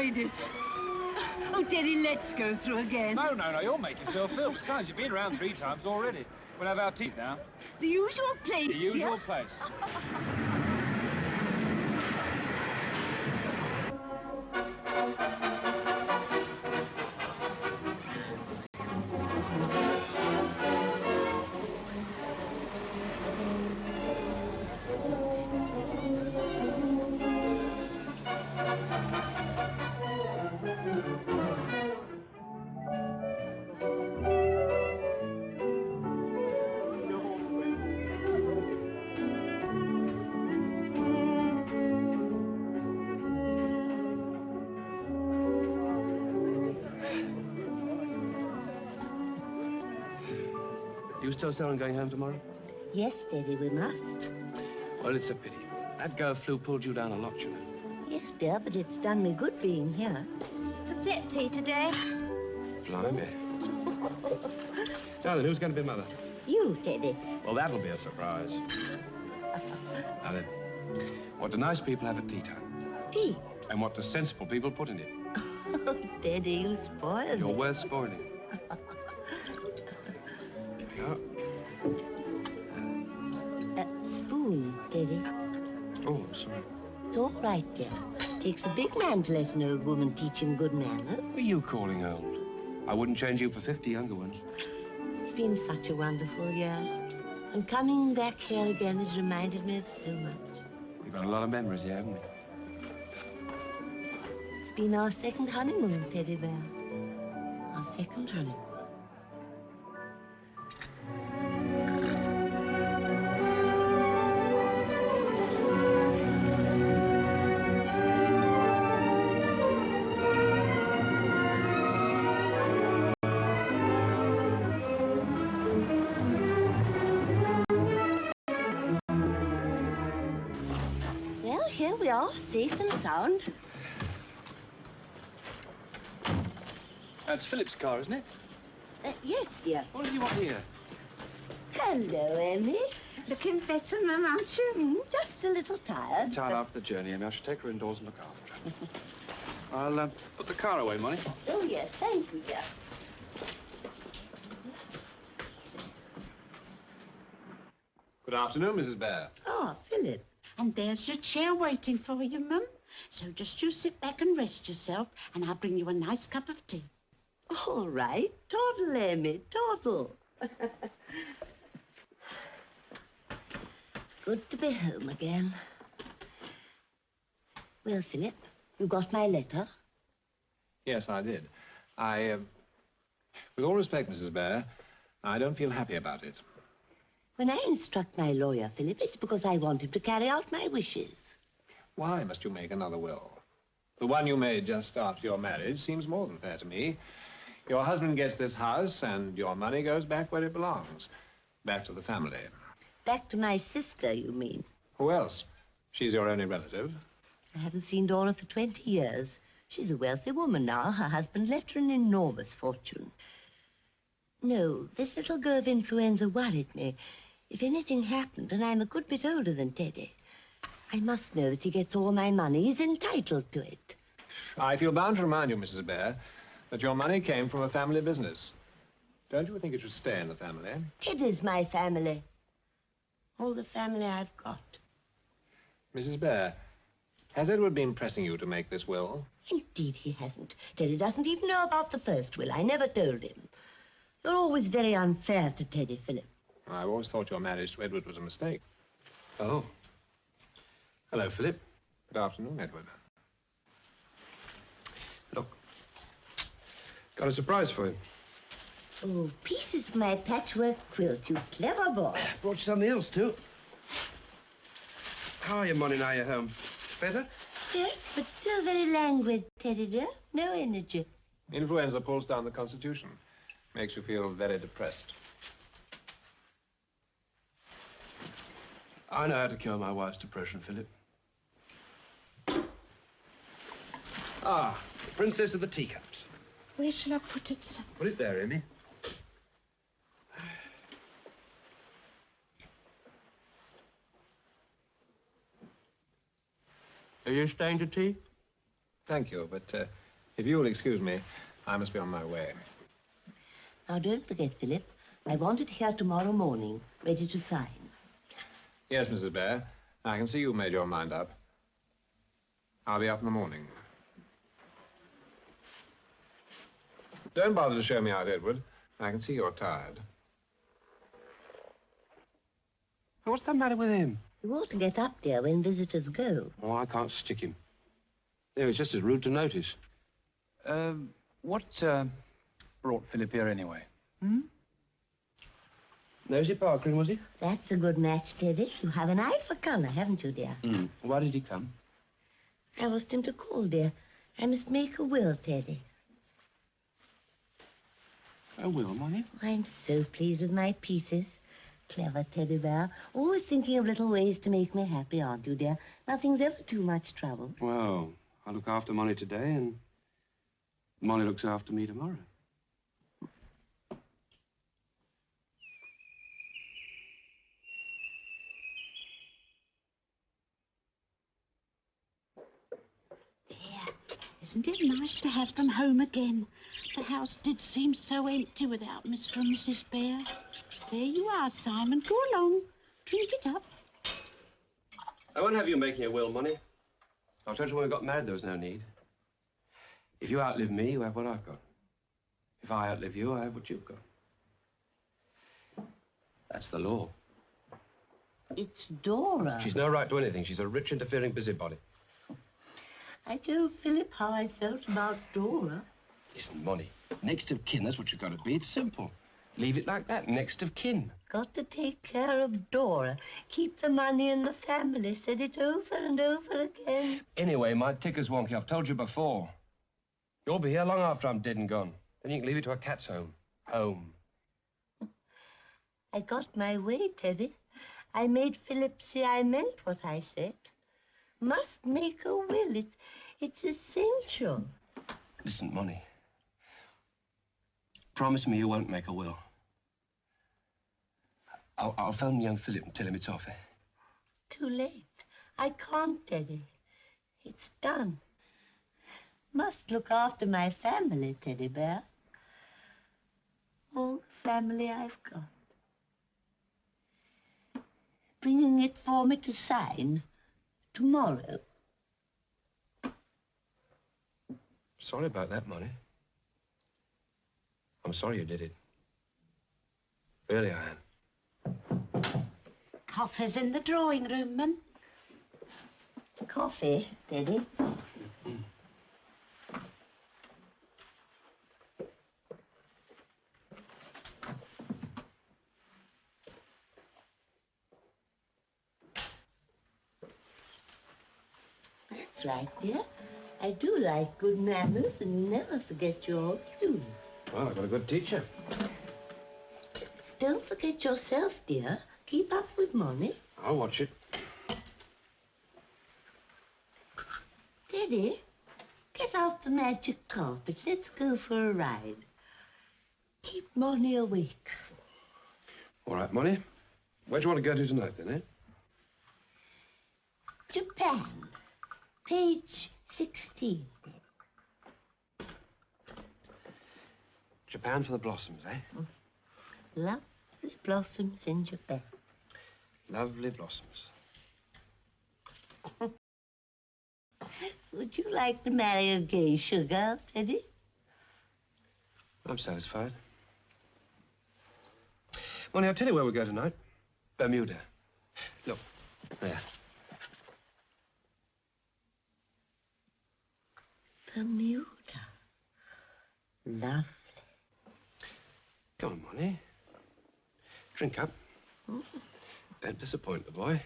enjoyed it. Oh, Teddy, let's go through again. No, you'll make yourself ill. Besides, you've been around 3 times already. We'll have our teas now. The usual place, The usual dear. place. You still selling going home tomorrow? Yes, Daddy, we must. Well, it's a pity. That girl flu pulled you down a lot, you know. Yes, dear, but it's done me good being here. It's a set tea today. Blimey. Now then, who's going to be mother? You, Teddy. Well, that'll be a surprise. Now then, what do nice people have at tea time? Tea? And what do sensible people put in it? Oh, Daddy, you spoiled You're me. worth spoiling. Here we are. Spoon, Daddy. Oh, I'm sorry. It's all right, dear. Takes a big man to let an old woman teach him good manners. What are you calling old? I wouldn't change you for 50 younger ones. It's been such a wonderful year. And coming back here again has reminded me of so much. We've got a lot of memories here, haven't we? It's been our second honeymoon, Teddy Bear. Our second honeymoon. Here we are, safe and sound. That's Philip's car, isn't it? Yes, dear. What does he want here? Hello, Emmy. Looking better, Mum, aren't you? Just a little tired. Tired after the journey, Emmy. I should take her indoors and look after her. I'll put the car away, Molly. Oh, yes, thank you, dear. Good afternoon, Mrs. Bear. Oh, Philip. And there's your chair waiting for you, Mum. So just you sit back and rest yourself, and I'll bring you a nice cup of tea. All right. Toddle, Emmy, toddle. It's good to be home again. Well, Philip, you got my letter? Yes, I did. With all respect, Mrs. Bear, I don't feel happy about it. When I instruct my lawyer, Philip, it's because I want him to carry out my wishes. Why must you make another will? The one you made just after your marriage seems more than fair to me. Your husband gets this house, and your money goes back where it belongs. Back to the family. Back to my sister, you mean? Who else? She's your only relative. I haven't seen Dora for 20 years. She's a wealthy woman now. Her husband left her an enormous fortune. No, this little go of influenza worried me. If anything happened, and I'm a good bit older than Teddy, I must know that he gets all my money. He's entitled to it. I feel bound to remind you, Mrs. Bear, that your money came from a family business. Don't you think it should stay in the family? Teddy's my family. All the family I've got. Mrs. Bear, has Edward been pressing you to make this will? Indeed he hasn't. Teddy doesn't even know about the first will. I never told him. You're always very unfair to Teddy, Philip. I've always thought your marriage to Edward was a mistake. Oh. Hello, Philip. Good afternoon, Edward. Look. Got a surprise for you. Oh, pieces of my patchwork quilt, you clever boy. Brought you something else, too. How are you, Molly, now you're home? Better? Yes, but still very languid, Teddy dear. No energy. Influenza pulls down the constitution. Makes you feel very depressed. I know how to cure my wife's depression, Philip. Ah, the Princess of the Teacups. Where shall I put it, sir? Put it there, Amy. Are you staying to tea? Thank you, but if you'll excuse me, I must be on my way. Now, don't forget, Philip. I want it here tomorrow morning, ready to sign. Yes, Mrs. Bear. I can see you've made your mind up. I'll be up in the morning. Don't bother to show me out, Edward. I can see you're tired. What's the matter with him? You ought to get up, dear, when visitors go. Oh, I can't stick him. Yeah, it's just as rude to notice. What brought Philip here anyway? Nosy Parker, was he? That's a good match, Teddy. You have an eye for colour, haven't you, dear? Why did he come? I asked him to call, dear. I must make a will, Teddy. A will, Molly? I'm so pleased with my pieces. Clever teddy bear. Always thinking of little ways to make me happy, aren't you, dear? Nothing's ever too much trouble. Well, I look after Molly today, and Molly looks after me tomorrow. Isn't it nice to have them home again? The house did seem so empty without Mr. and Mrs. Bear. There you are, Simon. Go along. Drink it up. I won't have you making a will, Molly. I told you when we got married there was no need. If you outlive me, you have what I've got. If I outlive you, I have what you've got. That's the law. It's Dora. She's no right to anything. She's a rich, interfering busybody. I told Philip how I felt about Dora. Listen, Molly, next of kin, that's what you've got to be. It's simple. Leave it like that, next of kin. Got to take care of Dora. Keep the money in the family. Said it over and over again. Anyway, my ticker's wonky. I've told you before. You'll be here long after I'm dead and gone. Then you can leave it to a cat's home. Home. I got my way, Teddy. I made Philip see I meant what I said. Must make a will. It's essential. Listen, Molly. Promise me you won't make a will. I'll phone young Philip and tell him it's off, eh? Too late. I can't, Teddy. It's done. Must look after my family, Teddy Bear. All the family I've got. Bringing it for me to sign tomorrow. Sorry about that, Molly. I'm sorry you did it. Really, I am. Coffee's in the drawing room, Mum. Coffee, Teddy. That's right, dear. I do like good manners, and you never forget yours, do you? Well, I've got a good teacher. Don't forget yourself, dear. Keep up with Molly. I'll watch it. Teddy, get out the magic carpet. Let's go for a ride. Keep Molly awake. All right, Molly. Where do you want to go to tonight, then, eh? Japan, page 16. Japan for the blossoms, eh? Lovely blossoms in Japan. Lovely blossoms. Would you like to marry a geisha girl, Teddy? I'm satisfied. Molly, I'll tell you where we'll go tonight. Bermuda. Look, there. Bermuda. Lovely. Come on, Molly. Drink up. Don't disappoint the boy.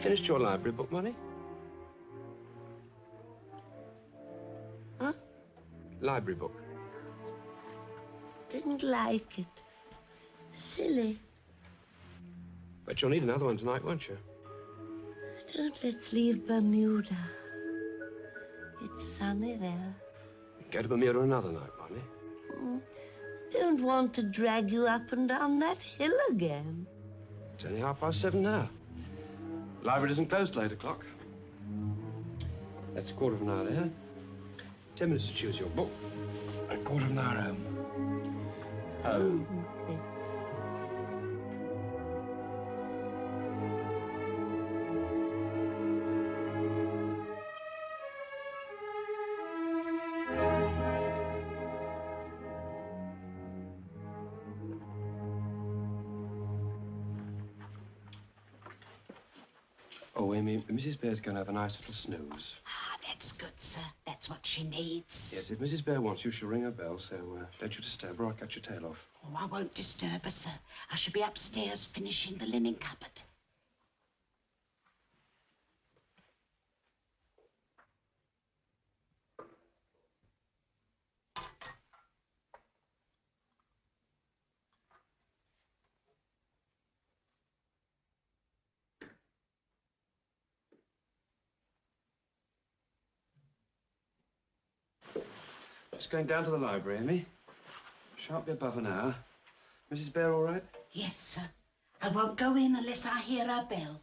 Finished your library book, Money? Huh? Library book. Didn't like it. Silly. But you'll need another one tonight, won't you? Don't let's leave Bermuda. It's sunny there. Go to Bermuda another night, Money. Don't want to drag you up and down that hill again. It's only 7:30 now. Library doesn't close till 8 o'clock. That's a quarter of an hour there. 10 minutes to choose your book. A quarter of an hour home. Home. Oh, Amy, Mrs. Bear's going to have a nice little snooze. Ah, that's good, sir. That's what she needs. Yes, if Mrs. Bear wants you, she'll ring her bell, so don't you disturb her or I'll cut your tail off. Oh, I won't disturb her, sir. I shall be upstairs finishing the linen cupboard. Just going down to the library, Amy. Shan't be above an hour. Mrs. Bear all right? Yes, sir. I won't go in unless I hear her bell.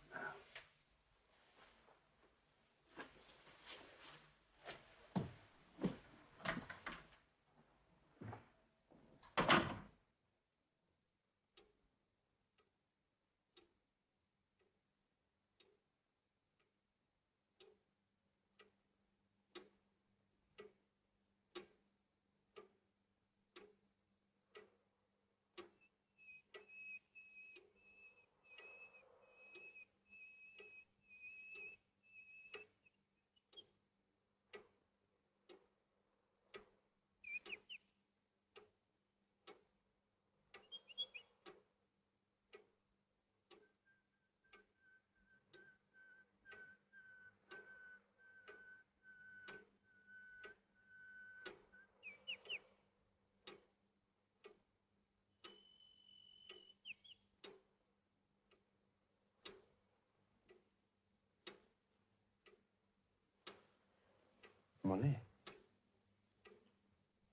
Molly,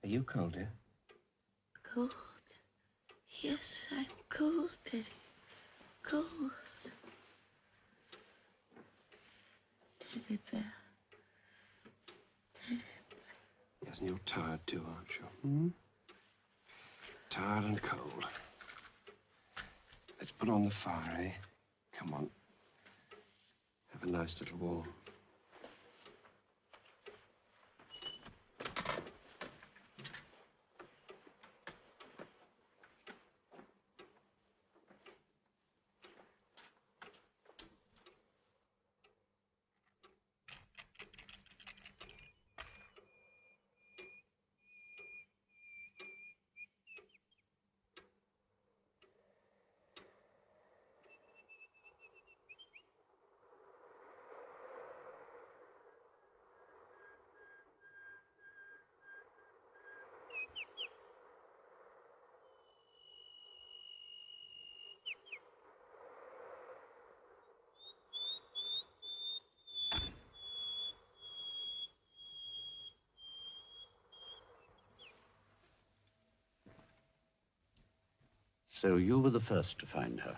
are you cold, dear? Cold? Yes, I'm cold, Daddy. Cold. Teddy bear. Teddy bear. Yes, and you're tired too, aren't you? Hmm? Tired and cold. Let's put on the fire, eh? Come on. Have a nice little warm. So you were the first to find her.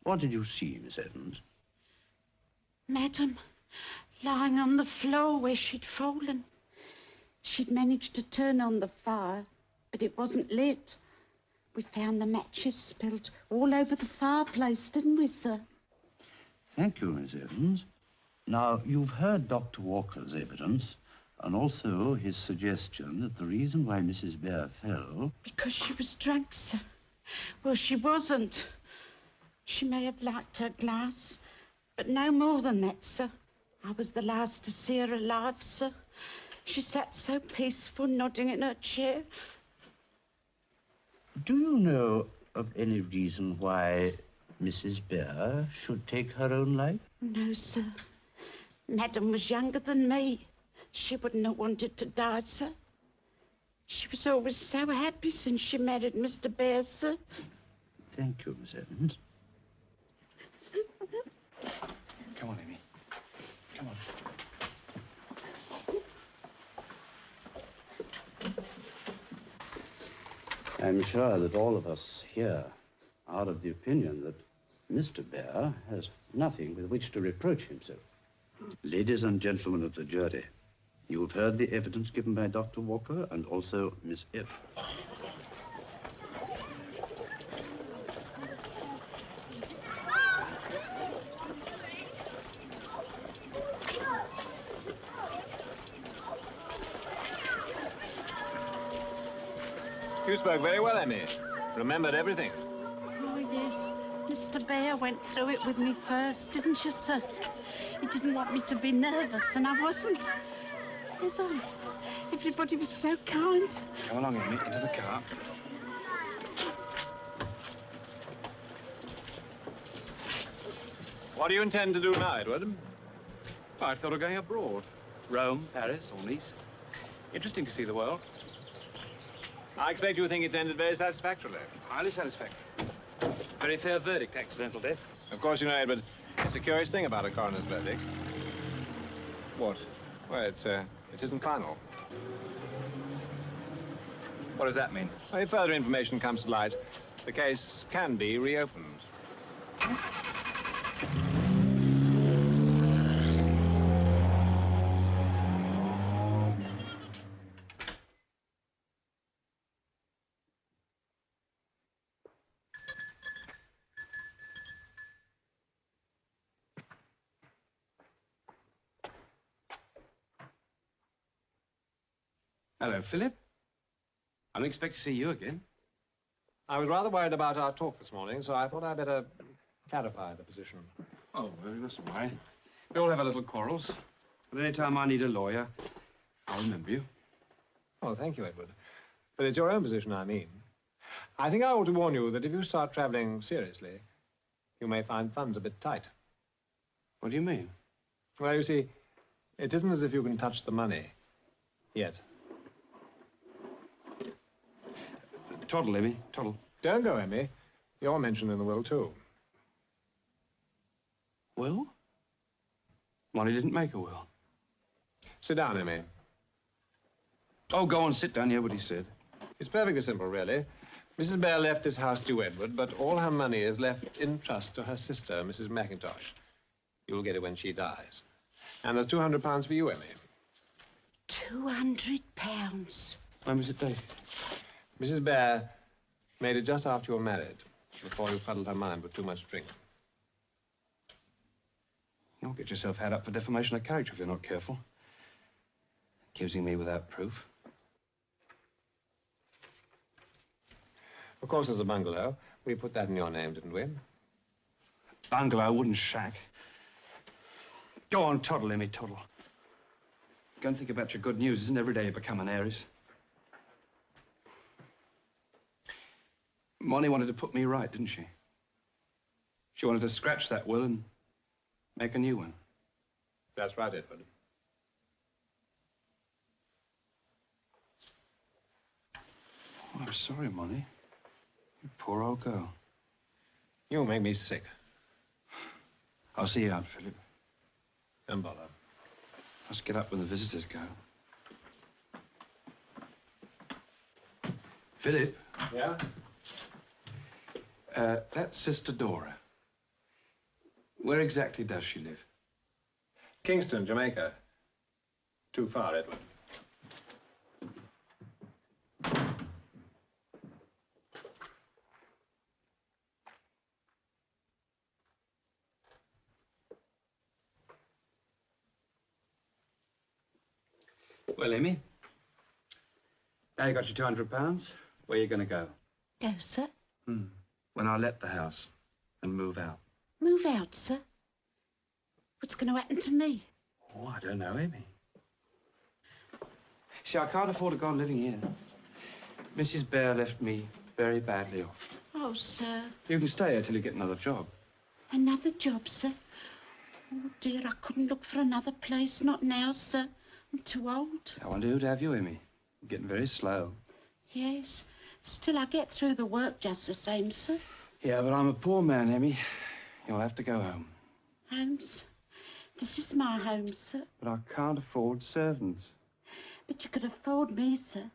What did you see, Miss Evans? Madam, lying on the floor where she'd fallen. She'd managed to turn on the fire, but it wasn't lit. We found the matches spilled all over the fireplace, didn't we, sir? Thank you, Miss Evans. Now, you've heard Dr. Walker's evidence, and also his suggestion that the reason why Mrs. Bear fell... Because she was drunk, sir. Well, she wasn't. She may have liked her glass, but no more than that, sir. I was the last to see her alive, sir. She sat so peaceful, nodding in her chair. Do you know of any reason why Mrs. Bear should take her own life? No, sir. Madam was younger than me. She wouldn't have wanted to die, sir. She was always so happy since she married Mr. Bear, sir. Thank you, Miss Evans. Come on, Amy. Come on. I'm sure that all of us here are of the opinion that Mr. Bear has nothing with which to reproach himself. Ladies and gentlemen of the jury, you have heard the evidence given by Dr. Walker and also Miss Evans. You spoke very well, Emmy. Remembered everything. Oh, yes. Mr. Bear went through it with me first, didn't you, sir? He didn't want me to be nervous, and I wasn't. Was I? Everybody was so kind. Come along, Amy, into the car. What do you intend to do now, Edward? I thought of going abroad. Rome, Paris, or Nice. Interesting to see the world. I expect you think it's ended very satisfactorily. Highly satisfactory. Very fair verdict, accidental death. Of course, you know, Edward, it's a curious thing about a coroner's verdict. What? Well, it isn't final. What does that mean? Well, if further information comes to light, the case can be reopened. Hello, Philip. I don't expect to see you again. I was rather worried about our talk this morning, so I thought I'd better clarify the position. Oh, well, you mustn't worry. We all have our little quarrels. But any time I need a lawyer, I'll remember you. Oh, thank you, Edward. But it's your own position, I mean. I think I ought to warn you that if you start traveling seriously, you may find funds a bit tight. What do you mean? Well, you see, it isn't as if you can touch the money yet. Toddle, Emmy, toddle. Don't go, Emmy. You're mentioned in the will, too. Will? Molly didn't make a will. Sit down, Emmy. Oh, go on, sit down, hear what he said. It's perfectly simple, really. Mrs. Bear left this house to Edward, but all her money is left in trust to her sister, Mrs. McIntosh. You'll get it when she dies. And there's £200 for you, Emmy. £200. When was it dated? Mrs. Bear made it just after you were married, before you fuddled her mind with too much drink. You'll get yourself had up for defamation of character if you're not careful. Accusing me without proof. Of course, there's a bungalow. We put that in your name, didn't we? Bungalow, wooden shack. Go on, toddle, Emmy, toddle. Go and think about your good news. Isn't every day you become an heiress? Molly wanted to put me right, didn't she? She wanted to scratch that will and make a new one. That's right, Edward. Oh, I'm sorry, Molly. You poor old girl. You make me sick. I'll see you out, Philip. Don't bother. Must get up when the visitors go. Philip? Yeah? That's Sister Dora. Where exactly does she live? Kingston, Jamaica. Too far, Edward. Well, Amy, now you got your £200. Where are you going to go? Go, sir. When I let the house and move out. Move out, sir. What's going to happen to me? Oh, I don't know, Amy. See, I can't afford to go on living here. Mrs. Bear left me very badly off. Oh, sir. You can stay here till you get another job. Another job, sir? Oh, dear, I couldn't look for another place. Not now, sir. I'm too old. I wonder who'd have you, Emmy. You're getting very slow. Yes. Still, I get through the work just the same, sir. Yeah, but I'm a poor man, Emmy. You'll have to go home. Holmes. This is my home, sir. But I can't afford servants. But you could afford me, sir.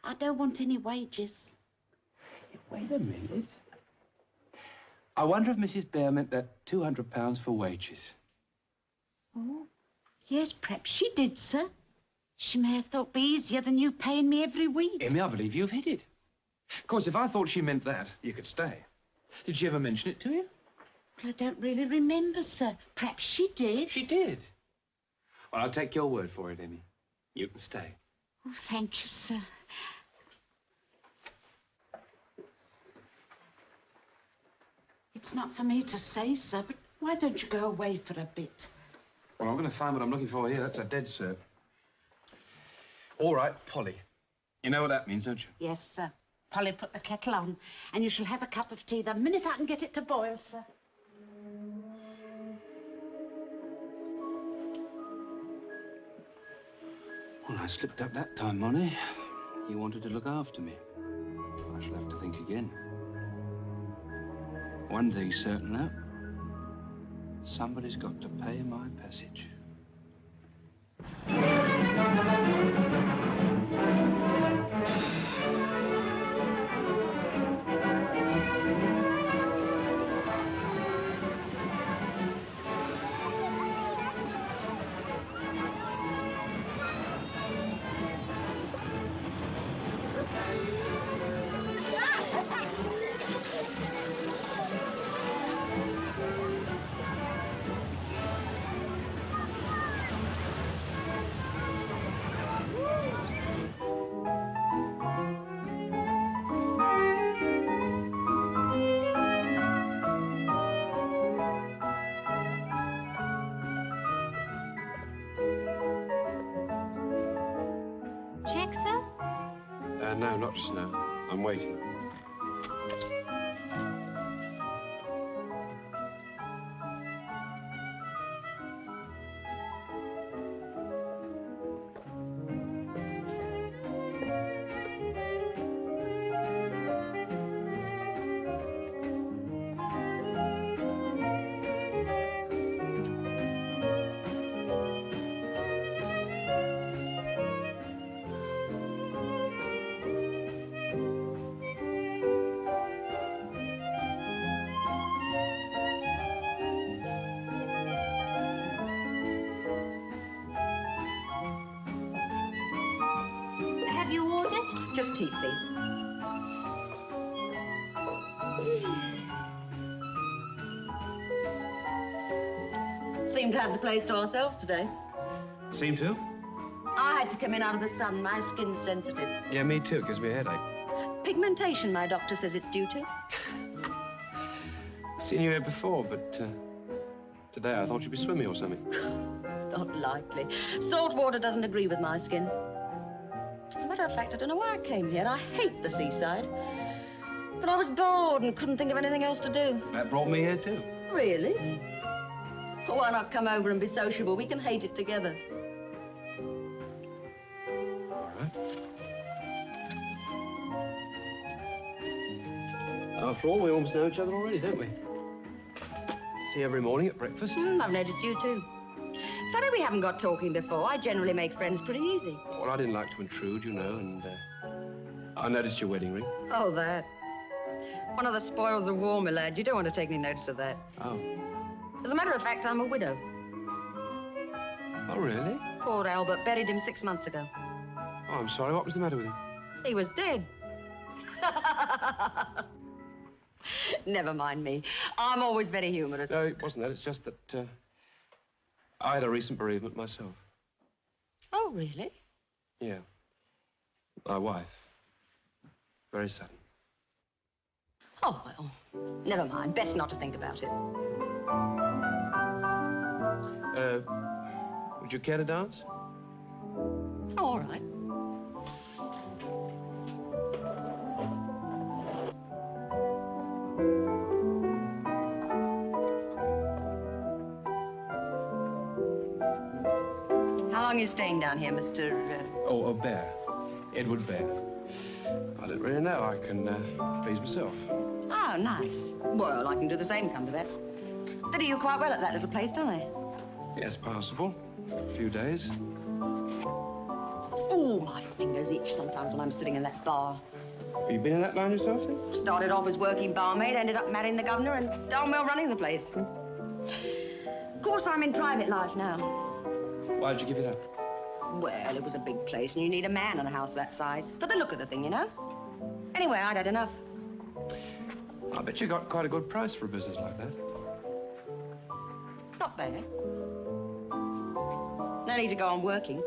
I don't want any wages. Wait a minute. I wonder if Mrs. Bear meant that £200 for wages. Oh, yes, perhaps she did, sir. She may have thought it'd be easier than you paying me every week. Emmy, I believe you've hit it. Of course, if I thought she meant that, you could stay. Did she ever mention it to you? Well, I don't really remember, sir. Perhaps she did. She did. Well, I'll take your word for it, Emmy. You can stay. Oh, thank you, sir. It's not for me to say, sir, but why don't you go away for a bit? Well, I'm going to find what I'm looking for here. That's a dead cert. All right, Polly. You know what that means, don't you? Yes, sir. Polly, put the kettle on, and you shall have a cup of tea the minute I can get it to boil, sir. Well, I slipped up that time, Monty. You wanted to look after me. I shall have to think again. One thing's certain, though. Somebody's got to pay my passage. Check, sir? No, not just now. I'm waiting. Have you ordered? Just tea, please. Seem to have the place to ourselves today. Seem to? I had to come in out of the sun. My skin's sensitive. Yeah, me too. It gives me a headache. Pigmentation, my doctor says it's due to. Seen you here before, but today I thought you'd be swimming or something. Not likely. Salt water doesn't agree with my skin. As a matter of fact, I don't know why I came here. I hate the seaside. But I was bored and couldn't think of anything else to do. That brought me here too. Really? Well, why not come over and be sociable? We can hate it together. All right. After all, we almost know each other already, don't we? See you every morning at breakfast. I've noticed you too. Funny we haven't got talking before. I generally make friends pretty easy. Well, I didn't like to intrude, you know, and I noticed your wedding ring. Oh, that. One of the spoils of war, my lad. You don't want to take any notice of that. Oh. As a matter of fact, I'm a widow. Oh, really? Poor Albert. Buried him 6 months ago. Oh, I'm sorry. What was the matter with him? He was dead. Never mind me. I'm always very humorous. No, it wasn't that. It's just that I had a recent bereavement myself. Oh, really? Yeah. My wife. Very sudden. Oh, well, never mind. Best not to think about it. Would you care to dance? Oh, all right. long are you staying down here, Mr. Oh, Bear. Edward Bear. I don't really know. I can please myself. Oh, nice. Well, I can do the same, come to that. They do you quite well at that little place, don't they? Yes, passable. A few days. Oh, my fingers itch sometimes when I'm sitting in that bar. Have you been in that line yourself, then? Started off as working barmaid, ended up marrying the governor and darn well running the place. Of course, I'm in private life now. Why'd you give it up? Well, it was a big place, and you need a man in a house that size. For the look of the thing, you know? Anyway, I'd had enough. I bet you got quite a good price for a business like that. Not bad. No need to go on working.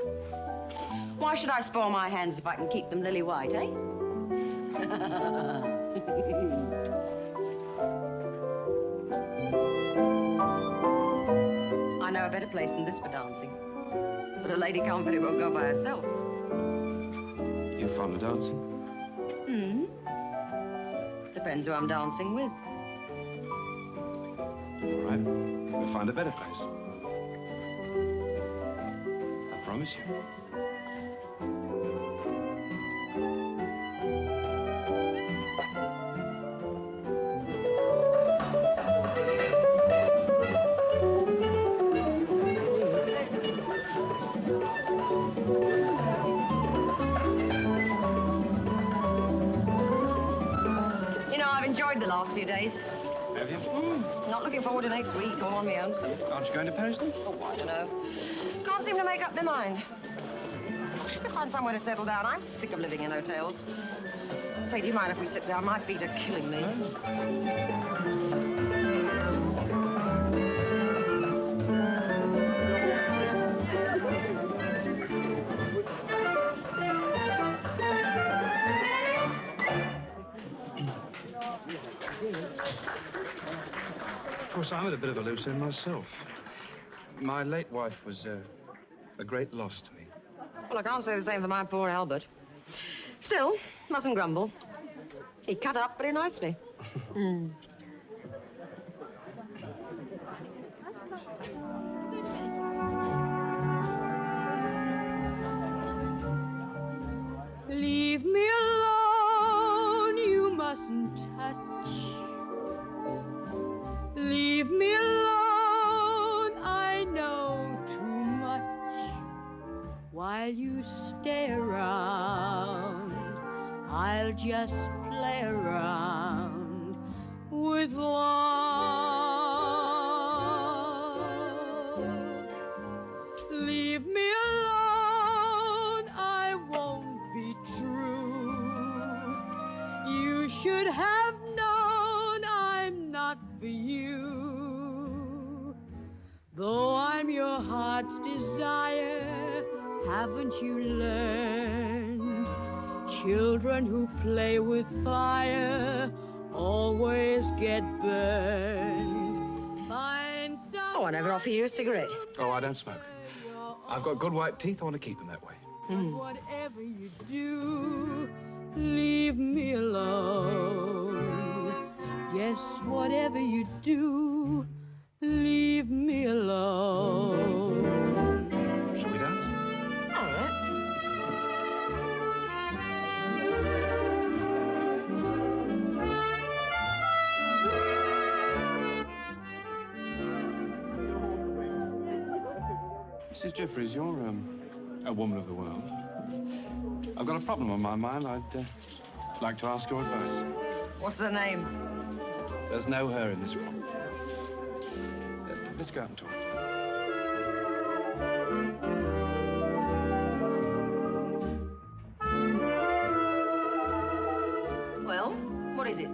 Why should I spoil my hands if I can keep them lily white, eh? I know a better place than this for dancing. But a lady can't very well go by herself. You're fond of dancing? Hmm. Depends who I'm dancing with. All right. We'll find a better place. I promise you. The last few days. Have you? Not looking forward to next week, all on my own, son. Aren't you going to Paris, then? Oh, I don't know. Can't seem to make up their mind. Should find somewhere to settle down. I'm sick of living in hotels. Say, do you mind if we sit down? My feet are killing me. Of course, I'm at a bit of a loose end myself. My late wife was a great loss to me. Well, I can't say the same for my poor Albert. Still, mustn't grumble. He cut up pretty nicely. Leave me alone, you mustn't touch. Leave me alone, I know too much. While you stay around, I'll just play around with love. Leave me alone, I won't be true. You should have known I'm not for you. Though I'm your heart's desire, haven't you learned? Children who play with fire always get burned. Find some... Oh, I never offer you a cigarette. Oh, I don't smoke. I've got good white teeth. I want to keep them that way. Whatever you do, leave me alone. Yes, whatever you do, leave me alone. Shall we dance? All right. Mrs. Jeffries, you're a woman of the world. I've got a problem on my mind. I'd like to ask your advice. What's her name? There's no her in this room. Let's go out and talk. Well, what is it?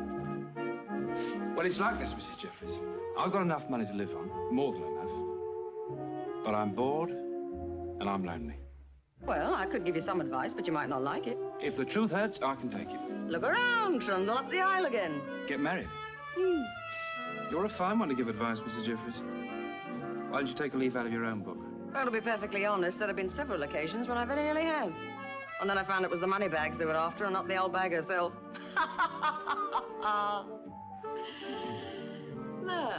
Well, it's like this, Mrs. Jeffries. I've got enough money to live on, more than enough. But I'm bored and I'm lonely. Well, I could give you some advice, but you might not like it. If the truth hurts, I can take it. Look around, trundle up the aisle again. Get married. You're a fine one to give advice, Mrs. Jeffries. Why don't you take a leaf out of your own book? Well, to be perfectly honest, there have been several occasions when I very nearly have. And then I found it was the money bags they were after and not the old bag herself. No,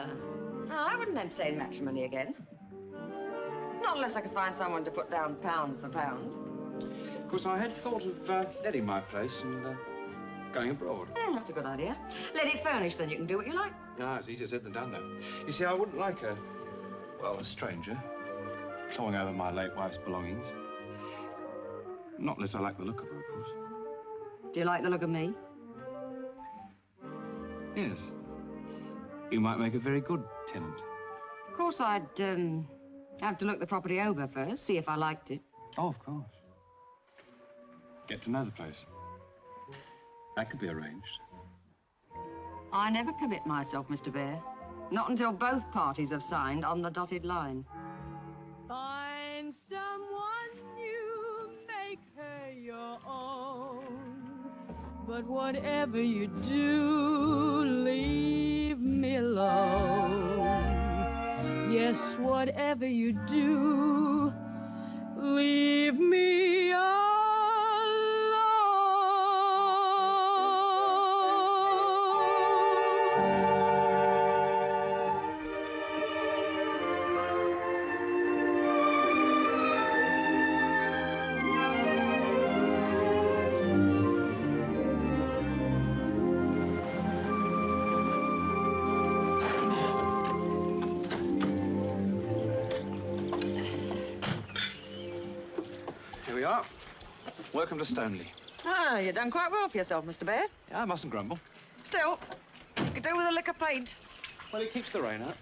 I wouldn't entertain matrimony again. Not unless I could find someone to put down pound for pound. Of course, I had thought of letting my place and going abroad. That's a good idea. Let it furnish, then you can do what you like. No, it's easier said than done, though. You see, I wouldn't like a stranger clawing over my late wife's belongings. Not unless I like the look of her, of course. Do you like the look of me? Yes. You might make a very good tenant. Of course, I'd have to look the property over first, see if I liked it. Oh, of course. Get to know the place. That could be arranged. I never commit myself, Mr. Bear. Not until both parties have signed on the dotted line. Find someone new, make her your own. But whatever you do, leave me alone. Yes, whatever you do, leave me alone. Here we are. Welcome to Stoneleigh. Ah, you've done quite well for yourself, Mr. Bear. Yeah, I mustn't grumble. Still, you could do with a lick of paint. Well, it keeps the rain out.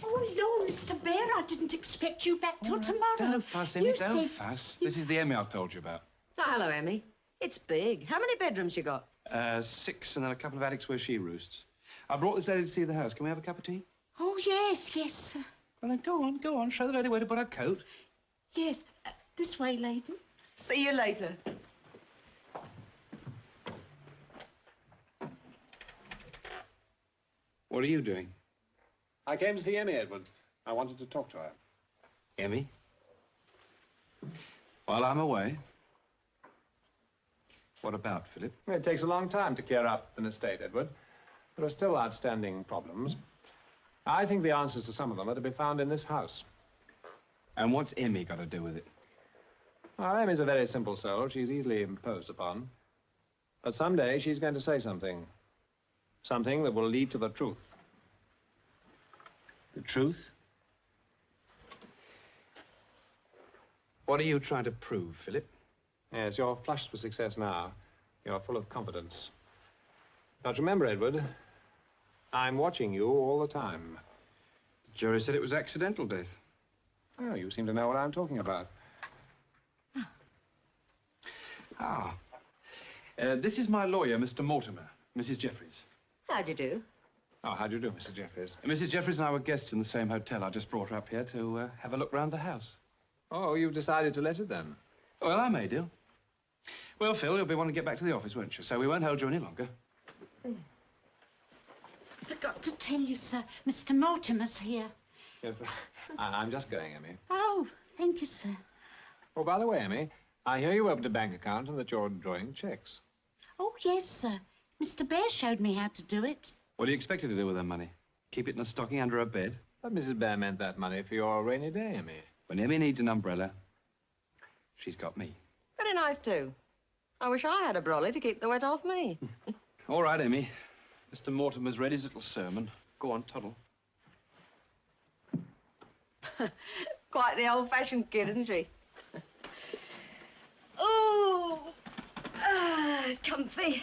Oh, Lord, Mr. Bear, I didn't expect you back till tomorrow. Don't fuss, Emmy, You don't said- fuss. This is the Emmy I told you about. Oh, hello, Emmy. It's big. How many bedrooms you got? 6 and then a couple of attics where she roosts. I brought this lady to see the house. Can we have a cup of tea? Oh, yes, yes, sir. Well, then go on. Show the lady where to put her coat. Yes, this way, lady. See you later. What are you doing? I came to see Emmy, Edward. I wanted to talk to her. Emmy? While I'm away? What about, Philip? It takes a long time to clear up an estate, Edward. There are still outstanding problems. I think the answers to some of them are to be found in this house. And what's Emmy got to do with it? Well, Emmy's a very simple soul. She's easily imposed upon. But someday she's going to say something. Something that will lead to the truth. The truth? What are you trying to prove, Philip? Yes, you're flushed with success now. You're full of confidence. But remember, Edward, I'm watching you all the time. The jury said it was accidental death. Oh, you seem to know what I'm talking about. This is my lawyer, Mr. Mortimer, Mrs. Jeffries. How'd you do? Oh, how do you do, Mr. Jeffries? Mrs. Jeffries and I were guests in the same hotel. I just brought her up here to have a look round the house. Oh, you've decided to let it then? Well, I may do. Well, Phil, you'll be wanting to get back to the office, won't you? So we won't hold you any longer. Forgot to tell you, sir. Mr. Mortimer's here. Yes, I'm just going, Emmy. Oh, thank you, sir. Oh, by the way, Emmy, I hear you opened a bank account and that you're drawing checks. Oh, yes, sir. Mr. Bear showed me how to do it. What do you expect her to do with her money? Keep it in a stocking under her bed? But Mrs. Bear meant that money for your rainy day, Emmy. When Emmy needs an umbrella, she's got me. Very nice, too. I wish I had a brolly to keep the wet off me. All right, Emmy. Mr. Mortimer's read his little sermon. Go on, toddle. Quite the old-fashioned kid, isn't she? Comfy.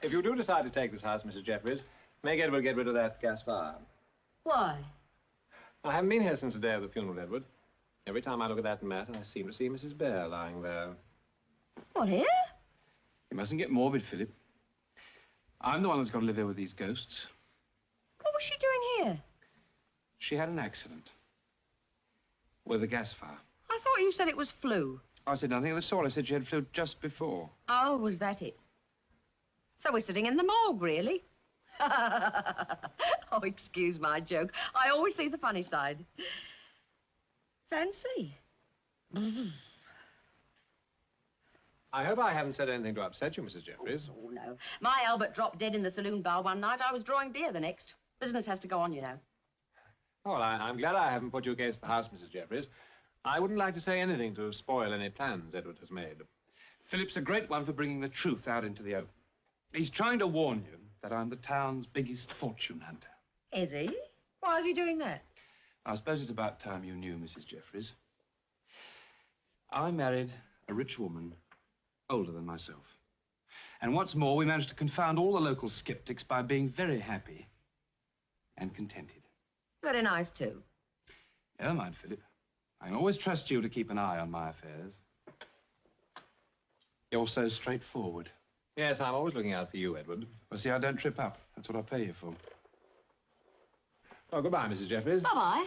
If you do decide to take this house, Mrs. Jeffries, make Edward get rid of that gas fire. Why? I haven't been here since the day of the funeral, Edward. Every time I look at that mat, I seem to see Mrs. Bear lying there. What, here? You mustn't get morbid, Philip. I'm the one who's got to live here with these ghosts. What was she doing here? She had an accident with a gas fire. I thought you said it was flu. I said nothing of the sort. I said she had flu just before. Oh, was that it? So we're sitting in the morgue, really? Oh, excuse my joke. I always see the funny side. Fancy. I hope I haven't said anything to upset you, Mrs. Jeffries. Oh, no. My Albert dropped dead in the saloon bar one night. I was drawing beer the next. Business has to go on, you know. Oh, well, I'm glad I haven't put you against the house, Mrs. Jeffries. I wouldn't like to say anything to spoil any plans Edward has made. Philip's a great one for bringing the truth out into the open. He's trying to warn you that I'm the town's biggest fortune hunter. Is he? Why is he doing that? I suppose it's about time you knew, Mrs. Jeffries. I married a rich woman older than myself. And what's more, we managed to confound all the local skeptics by being very happy and contented. Very nice, too. Never mind, Philip. I can always trust you to keep an eye on my affairs. You're so straightforward. Yes, I'm always looking out for you, Edward. Well, see, I don't trip up. That's what I pay you for. Oh, goodbye, Mrs. Jeffries. Bye-bye.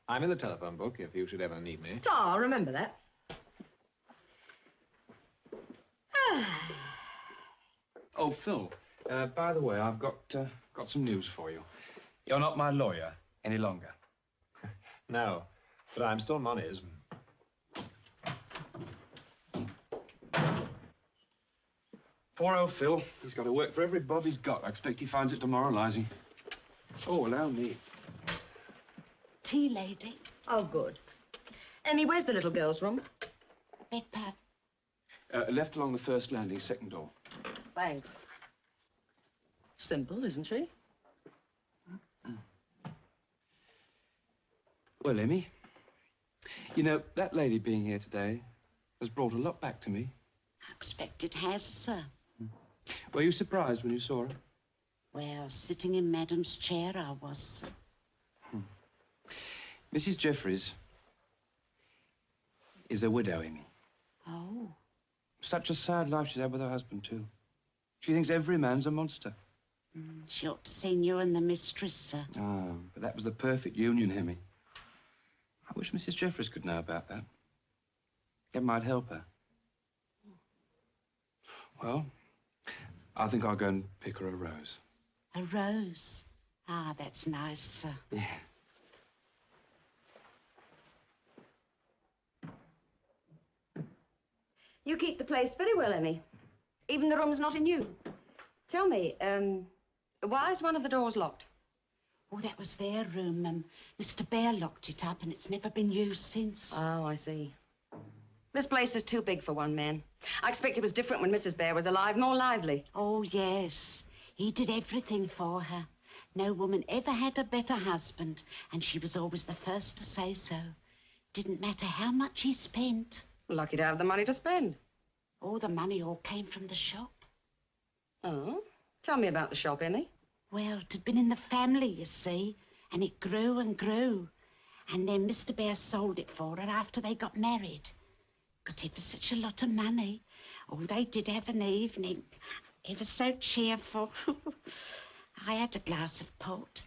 I'm in the telephone book if you should ever need me. Oh, I'll remember that. Oh, Phil, by the way, I've got some news for you. You're not my lawyer any longer. No, but I'm still Money's. Poor old Phil. He's got to work for every bob he's got. I expect he finds it demoralizing. Oh, allow me. Tea, lady. Oh, good. Emmy, where's the little girl's room? Beg pardon. Left along the first landing, second door. Thanks. Simple, isn't she? Well, Emmy, you know, that lady being here today has brought a lot back to me. I expect it has, sir. Were you surprised when you saw her? Well, sitting in Madam's chair, I was. Mrs. Jeffries is a widow, Emmy. Oh. Such a sad life she's had with her husband, too. She thinks every man's a monster. She ought to seen you and the mistress, sir. Oh, but that was the perfect union, Emmy. I wish Mrs. Jeffries could know about that. It might help her. Well, I think I'll go and pick her a rose. A rose? Ah, that's nice, sir. Yeah. You keep the place very well, Emmy. Even the room's not in use. Tell me, why is one of the doors locked? Oh, that was their room. Mr. Bear locked it up, and it's never been used since. Oh, I see. This place is too big for one man. I expect it was different when Mrs. Bear was alive, more lively. Oh, yes. He did everything for her. No woman ever had a better husband, and she was always the first to say so. Didn't matter how much he spent. Lucky to have the money to spend. Oh, the money all came from the shop. Oh? Tell me about the shop, Emmy. Well, it had been in the family, you see, and it grew and grew. And then Mr. Bear sold it for her after they got married. Got it for such a lot of money. Oh, they did have an evening. It was so cheerful. I had a glass of port.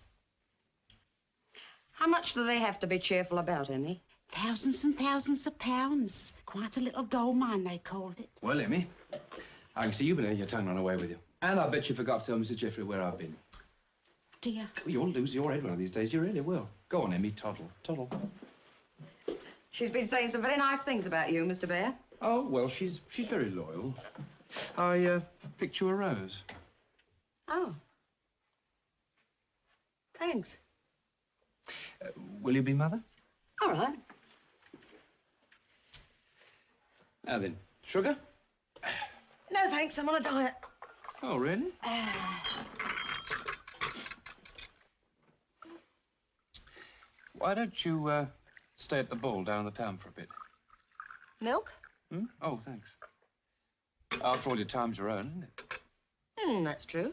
How much do they have to be cheerful about, Emmy? Thousands and thousands of pounds. Quite a little gold mine, they called it. Well, Emmy, I can see you've been letting your tongue run away with you. And I bet you forgot to tell Mrs. Jeffrey where I've been. Dear. Well, you'll lose your head one of these days. You really will. Go on, Emmy, toddle, toddle. She's been saying some very nice things about you, Mr. Bear. Oh, well, she's very loyal. I picked you a rose. Oh. Thanks. Will you be mother? All right. Now then, sugar? No, thanks. I'm on a diet. Oh, really? Why don't you stay at the ball down in the town for a bit? Milk? Hmm? Oh, thanks. After all, your time's your own, isn't it? That's true.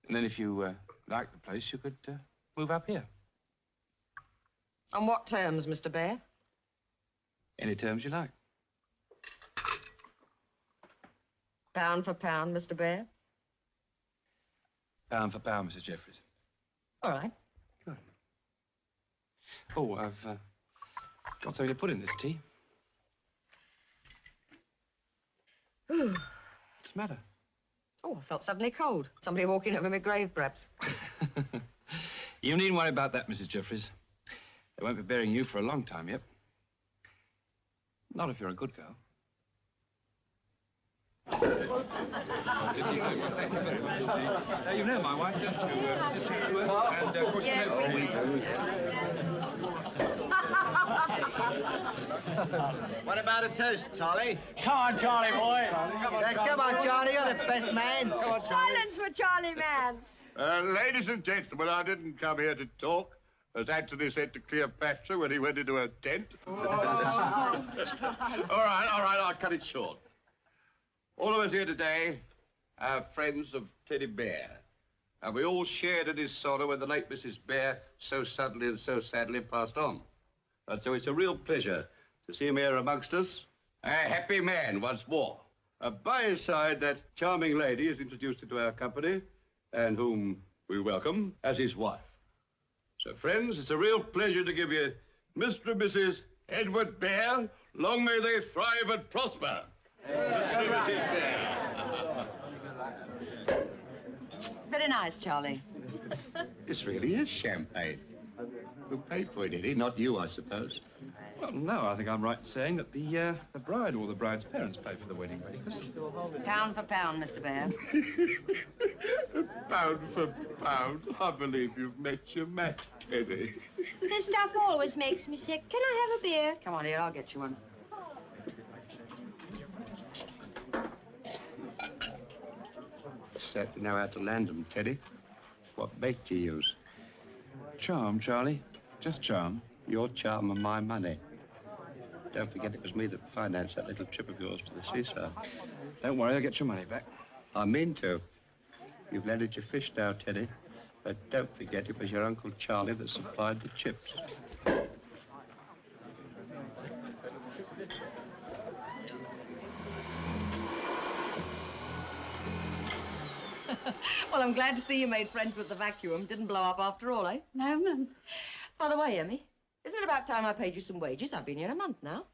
And then if you like the place, you could move up here. On what terms, Mr. Bear? Any terms you like. Pound for pound, Mr. Bear? Pound for pound, Mrs. Jeffries. All right. Good. Oh, I've got something to put in this tea. Ooh. What's the matter? Oh, I felt suddenly cold. Somebody walking over my grave, perhaps. You needn't worry about that, Mrs. Jeffries. They won't be burying you for a long time yet. Not if you're a good girl. You know my wife, don't you, Mrs. Chatsworth? And, of course, yes, you know... we do. What about a toast, Charlie? Come on, Charlie, boy. Come on, Charlie, you're the best man. Come on, Silence for Charlie, man. Ladies and gentlemen, I didn't come here to talk, as Anthony said to Cleopatra when he went into her tent. All right, I'll cut it short. All of us here today are friends of Teddy Bear, and we all shared in his sorrow when the late Mrs. Bear so suddenly and so sadly passed on. And so it's a real pleasure to see him here amongst us, a happy man once more. By his side, that charming lady is introduced into our company, and whom we welcome as his wife. So, friends, it's a real pleasure to give you Mr. and Mrs. Edward Bear. Long may they thrive and prosper. Mr. and Mrs. Bear. Very nice, Charlie. This really is champagne. Who paid for it, Eddie? Not you, I suppose. Well, no, I think I'm right in saying that the bride or the bride's parents paid for the wedding breakfast. Pound for pound, Mr. Bear. Pound for pound. I believe you've met your match, Teddy. This stuff always makes me sick. Can I have a beer? Come on, dear, I'll get you one. Certainly know how to land them, Teddy. What bait do you use? Charm, Charlie. Just charm. Your charm and my money. Don't forget it was me that financed that little trip of yours to the seaside. Don't worry, I'll get your money back. I mean to. You've landed your fish now, Teddy. But don't forget it was your Uncle Charlie that supplied the chips. Well, I'm glad to see you made friends with the vacuum. Didn't blow up after all, eh? No, ma'am. By the way, Emmy, isn't it about time I paid you some wages? I've been here a month now.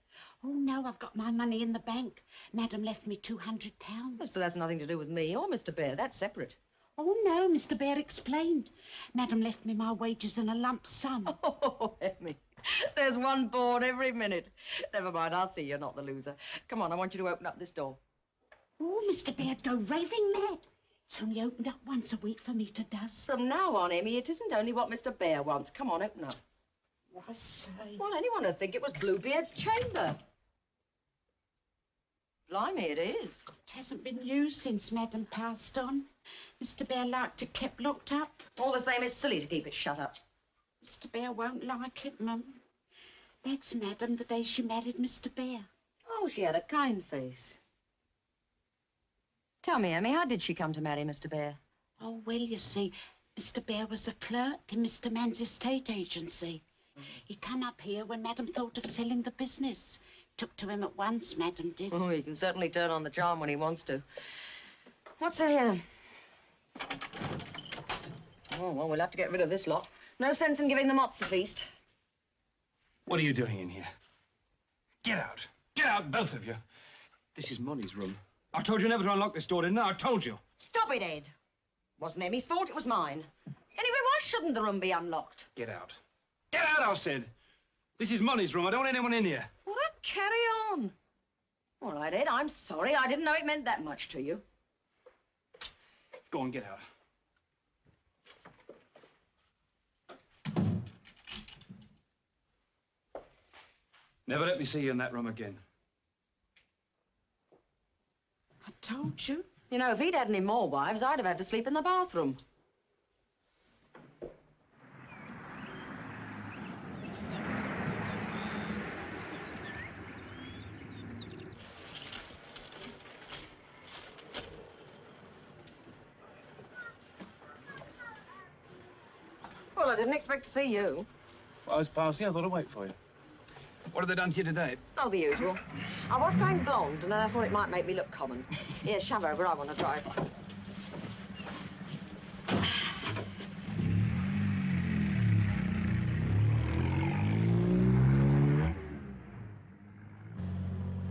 Oh, no, I've got my money in the bank. Madam left me £200. Yes, but that's nothing to do with me or Mr. Bear. That's separate. Oh, no, Mr. Bear explained. Madam left me my wages in a lump sum. Oh, Emmy, there's one born every minute. Never mind, I'll see you're not the loser. Come on, I want you to open up this door. Oh, Mr. Bear'd go raving mad. It's only opened up once a week for me to dust. From now on, Emmy, it isn't only what Mr. Bear wants. Come on, open up. Why, say... Well, anyone would think it was Bluebeard's chamber. Blimey, it is. It hasn't been used since Madam passed on. Mr. Bear liked it kept locked up. All the same, it's silly to keep it shut up. Mr. Bear won't like it, Mum. That's Madam the day she married Mr. Bear. Oh, she had a kind face. Tell me, Emmy, how did she come to marry Mr. Bear? Oh, well, you see, Mr. Bear was a clerk in Mr. Mann's estate agency. He come up here when Madam thought of selling the business. Took to him at once, Madam did. Oh, he can certainly turn on the charm when he wants to. What's in here? Oh, well, we'll have to get rid of this lot. No sense in giving the moths a feast. What are you doing in here? Get out. Get out, both of you. This is Molly's room. I told you never to unlock this door, didn't I? I told you. Stop it, Ed. Wasn't Emmy's fault, it was mine. Anyway, why shouldn't the room be unlocked? Get out. Get out, I said. This is Molly's room. I don't want anyone in here. Well, carry on. All right, Ed, I'm sorry. I didn't know it meant that much to you. Go on, get out. Never let me see you in that room again. I told you. You know, if he'd had any more wives, I'd have had to sleep in the bathroom. Well, I didn't expect to see you. Well, I was passing. I thought I'd wait for you. What have they done to you today? Oh, the usual. I was going blonde, and then I thought it might make me look common. Here, shove over. I want to try.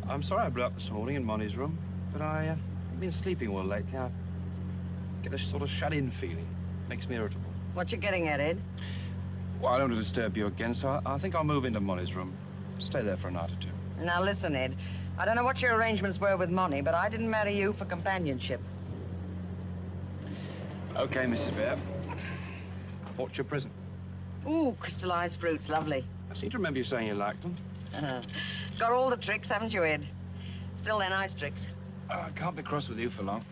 I'm sorry I blew up this morning in Molly's room, but I've been sleeping well lately. I get a sort of shut-in feeling. Makes me irritable. What you getting at, Ed? Well, I don't want to disturb you again, so I think I'll move into Molly's room. Stay there for a night or two. Now, listen, Ed. I don't know what your arrangements were with money, but I didn't marry you for companionship. Okay, Mrs. Bear. What's your present? Ooh, crystallized fruits, lovely. I seem to remember you saying you liked them. Got all the tricks, haven't you, Ed? Still, they're nice tricks. Oh, I can't be cross with you for long.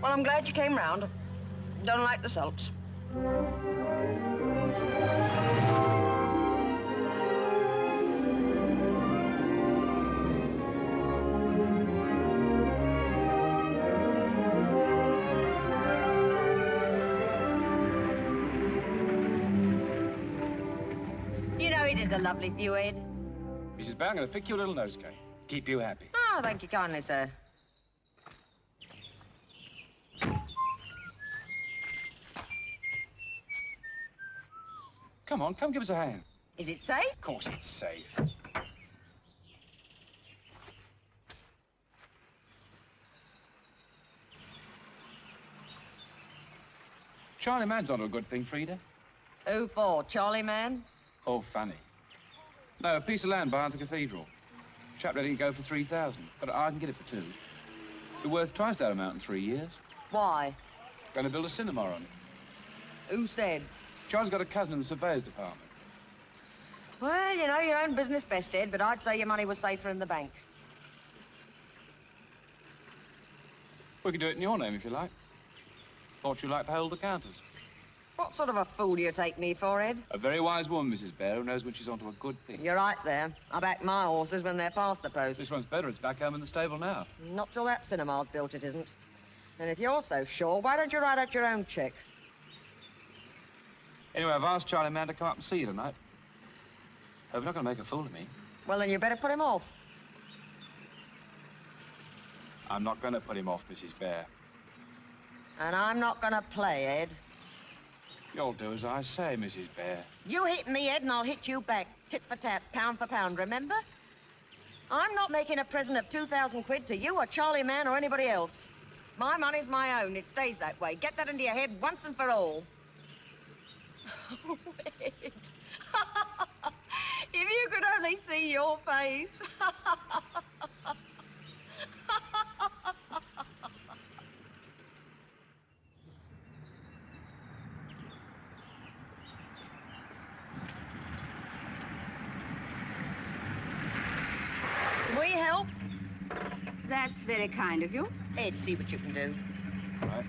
Well, I'm glad you came round. Don't like the sulks. You know, it is a lovely view, Ed. Mrs. Bear, I'm going to pick you a little nosegay. Keep you happy. Oh, thank you kindly, sir. Come on, come give us a hand. Is it safe? Of course it's safe. Charlie Mann's onto a good thing, Frida. Who for? Charlie Man? Oh, funny. No, a piece of land behind the cathedral. Chap letting it go for 3,000, but I can get it for 2. Be worth twice that amount in 3 years. Why? Going to build a cinema on it. Who said? John's got a cousin in the surveyor's department. Well, you know your own business best, Ed, but I'd say your money was safer in the bank. We could do it in your name if you like. Thought you'd like to hold the counters. What sort of a fool do you take me for, Ed? A very wise woman, Mrs. Bear, who knows when she's onto a good thing. You're right there. I back my horses when they're past the post. This one's better. It's back home in the stable now. Not till that cinema's built, it isn't. And if you're so sure, why don't you write out your own cheque? Anyway, I've asked Charlie Mann to come up and see you tonight. Hope you're not going to make a fool of me. Well, then you better put him off. I'm not going to put him off, Mrs. Bear. And I'm not going to play, Ed. You'll do as I say, Mrs. Bear. You hit me, Ed, and I'll hit you back. Tit for tat, pound for pound, remember? I'm not making a present of 2,000 quid to you or Charlie Mann or anybody else. My money's my own. It stays that way. Get that into your head once and for all. Oh, Ed. If you could only see your face. Can we help? That's very kind of you. Ed, see what you can do. All right.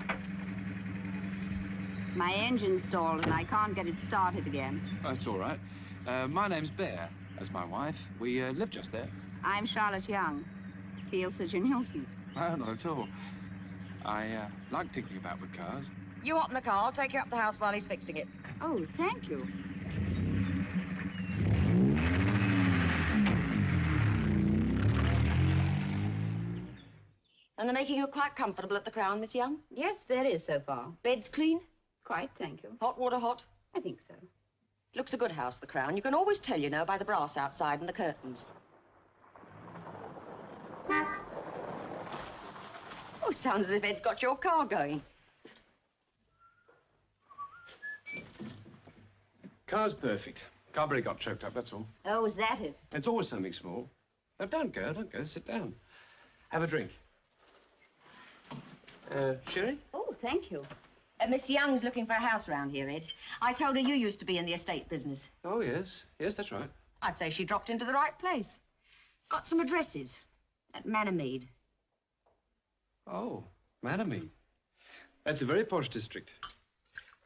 My engine's stalled and I can't get it started again. That's all right. My name's Bear. That's my wife. We live just there. I'm Charlotte Young. Feel such a nuisance. No, not at all. I like tinkering about with cars. You hop in the car. I'll take you up the house while he's fixing it. Oh, thank you. And they're making you quite comfortable at the Crown, Miss Young? Yes, very so far. Bed's clean? Quite, thank you. Hot water hot? I think so. Looks a good house, the Crown. You can always tell, you know, by the brass outside and the curtains. Oh, it sounds as if Ed's got your car going. Car's perfect. Carburetor got choked up, that's all. Oh, is that it? It's always something small. Now, don't go. Sit down. Have a drink. Sherry? Oh, thank you. Miss Young's looking for a house round here, Ed. I told her you used to be in the estate business. Oh, yes. Yes, that's right. I'd say she dropped into the right place. Got some addresses at Mannermead. Oh, Mannermead. That's a very posh district.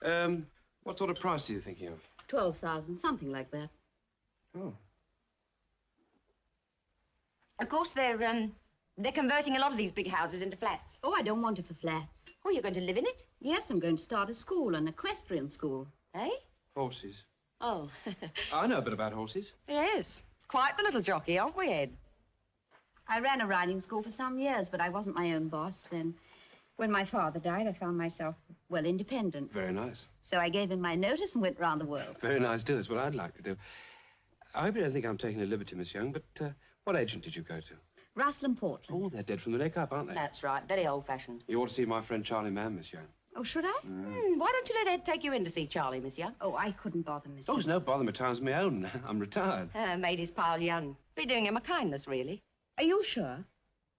What sort of price are you thinking of? 12,000, something like that. Oh. Of course, they're converting a lot of these big houses into flats. Oh, I don't want it for flats. Oh, you're going to live in it? Yes, I'm going to start a school, an equestrian school. Eh? Horses. Oh. I know a bit about horses. Yes. Quite the little jockey, aren't we, Ed? I ran a riding school for some years, but I wasn't my own boss then. When my father died, I found myself, well, independent. Very nice. So I gave him my notice and went round the world. Very nice, too. That's what I'd like to do. I hope you don't think I'm taking a liberty, Miss Young, but what agent did you go to? Russell and Portland. Oh, they're dead from the neck up, aren't they? That's right. Very old-fashioned. You ought to see my friend Charlie Mann, Miss Young. Oh, should I? Why don't you let Ed take you in to see Charlie, Miss Young? Oh, I couldn't bother, Mr. Oh, there's no bother. My time's my own. I'm retired. Made his pile young. Be doing him a kindness, really. Are you sure?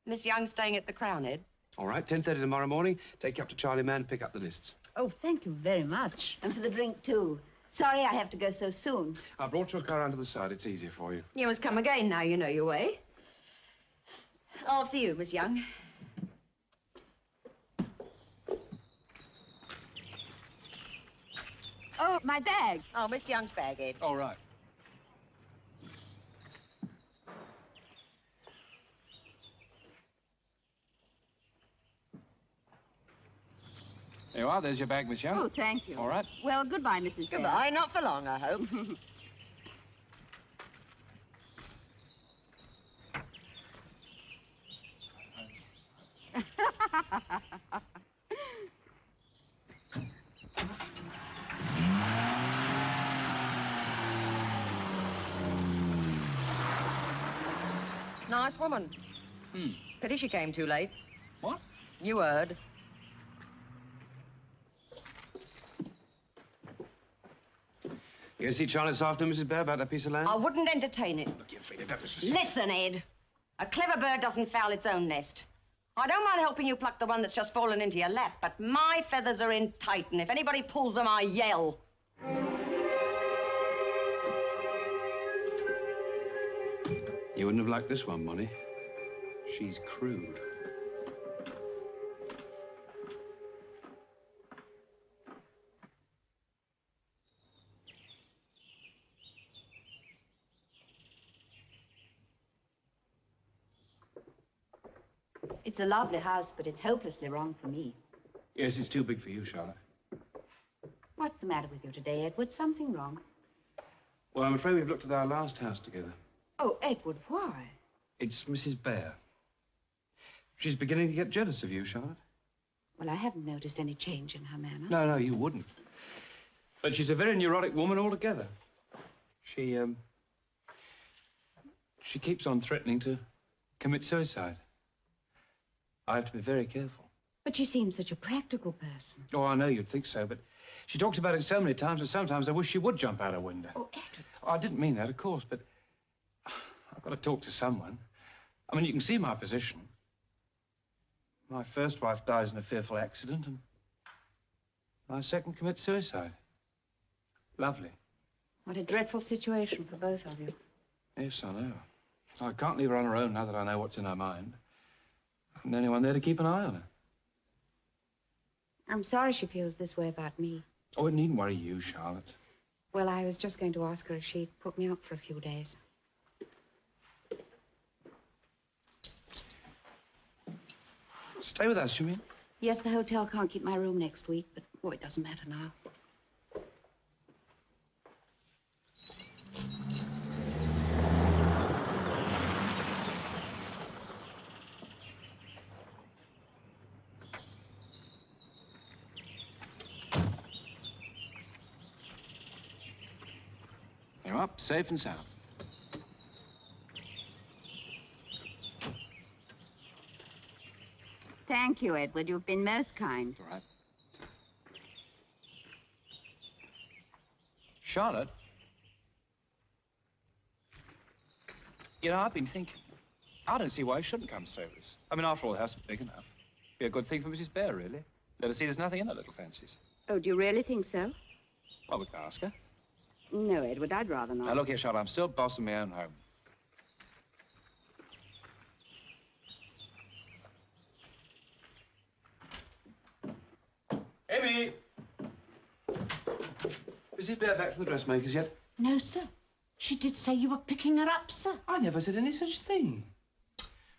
Miss Young's staying at the Crown, Ed. All right, 10:30 tomorrow morning. Take you up to Charlie Man, pick up the lists. Oh, thank you very much. And for the drink, too. Sorry I have to go so soon. I brought your car around to the side. It's easier for you. You must come again now you know your way. After you, Miss Young. Oh, my bag. Oh, Miss Young's bag, Ed. All right. There you are. There's your bag, Miss Young. Oh, thank you. All right. Well, goodbye, Mrs. Bear. Goodbye. Not for long, I hope. Nice woman. Pity she came too late. What? You heard. You going to see Charlotte this afternoon, Mrs. Bear, about that piece of land? I wouldn't entertain it. Look, you're afraid of deficits. Listen, Ed. A clever bird doesn't foul its own nest. I don't mind helping you pluck the one that's just fallen into your lap, but my feathers are in tight, and if anybody pulls them, I yell. You wouldn't have liked this one, Molly. She's crude. It's a lovely house, but it's hopelessly wrong for me. Yes, it's too big for you, Charlotte. What's the matter with you today, Edward? Something wrong? Well, I'm afraid we've looked at our last house together. Oh, Edward, why? It's Mrs. Bear. She's beginning to get jealous of you, Charlotte. Well, I haven't noticed any change in her manner. No, you wouldn't. But she's a very neurotic woman altogether. She keeps on threatening to commit suicide. I have to be very careful. But she seems such a practical person. Oh, I know you'd think so, but she talks about it so many times that sometimes I wish she would jump out a window. Oh, Edward. Oh, I didn't mean that, of course, but I've got to talk to someone. I mean, you can see my position. My first wife dies in a fearful accident, and my second commits suicide. Lovely. What a dreadful situation for both of you. Yes, I know. I can't leave her on her own now that I know what's in her mind. And anyone there to keep an eye on her. I'm sorry she feels this way about me. Oh, it needn't worry you, Charlotte. Well, I was just going to ask her if she'd put me up for a few days. Stay with us, you mean? Yes, the hotel can't keep my room next week, but, oh, it doesn't matter now. You're up, safe and sound. Thank you, Edward. You've been most kind. All right. Charlotte? You know, I've been thinking. I don't see why you shouldn't come stay with us. I mean, after all, the house is big enough. Be a good thing for Mrs. Bear, really. Let her see there's nothing in her little fancies. Oh, do you really think so? Well, we can ask her. No, Edward, I'd rather not. Now, look here, Charlotte, I'm still boss of my own home. Amy! Mrs. Bear back from the dressmaker's yet? No, sir. She did say you were picking her up, sir. I never said any such thing.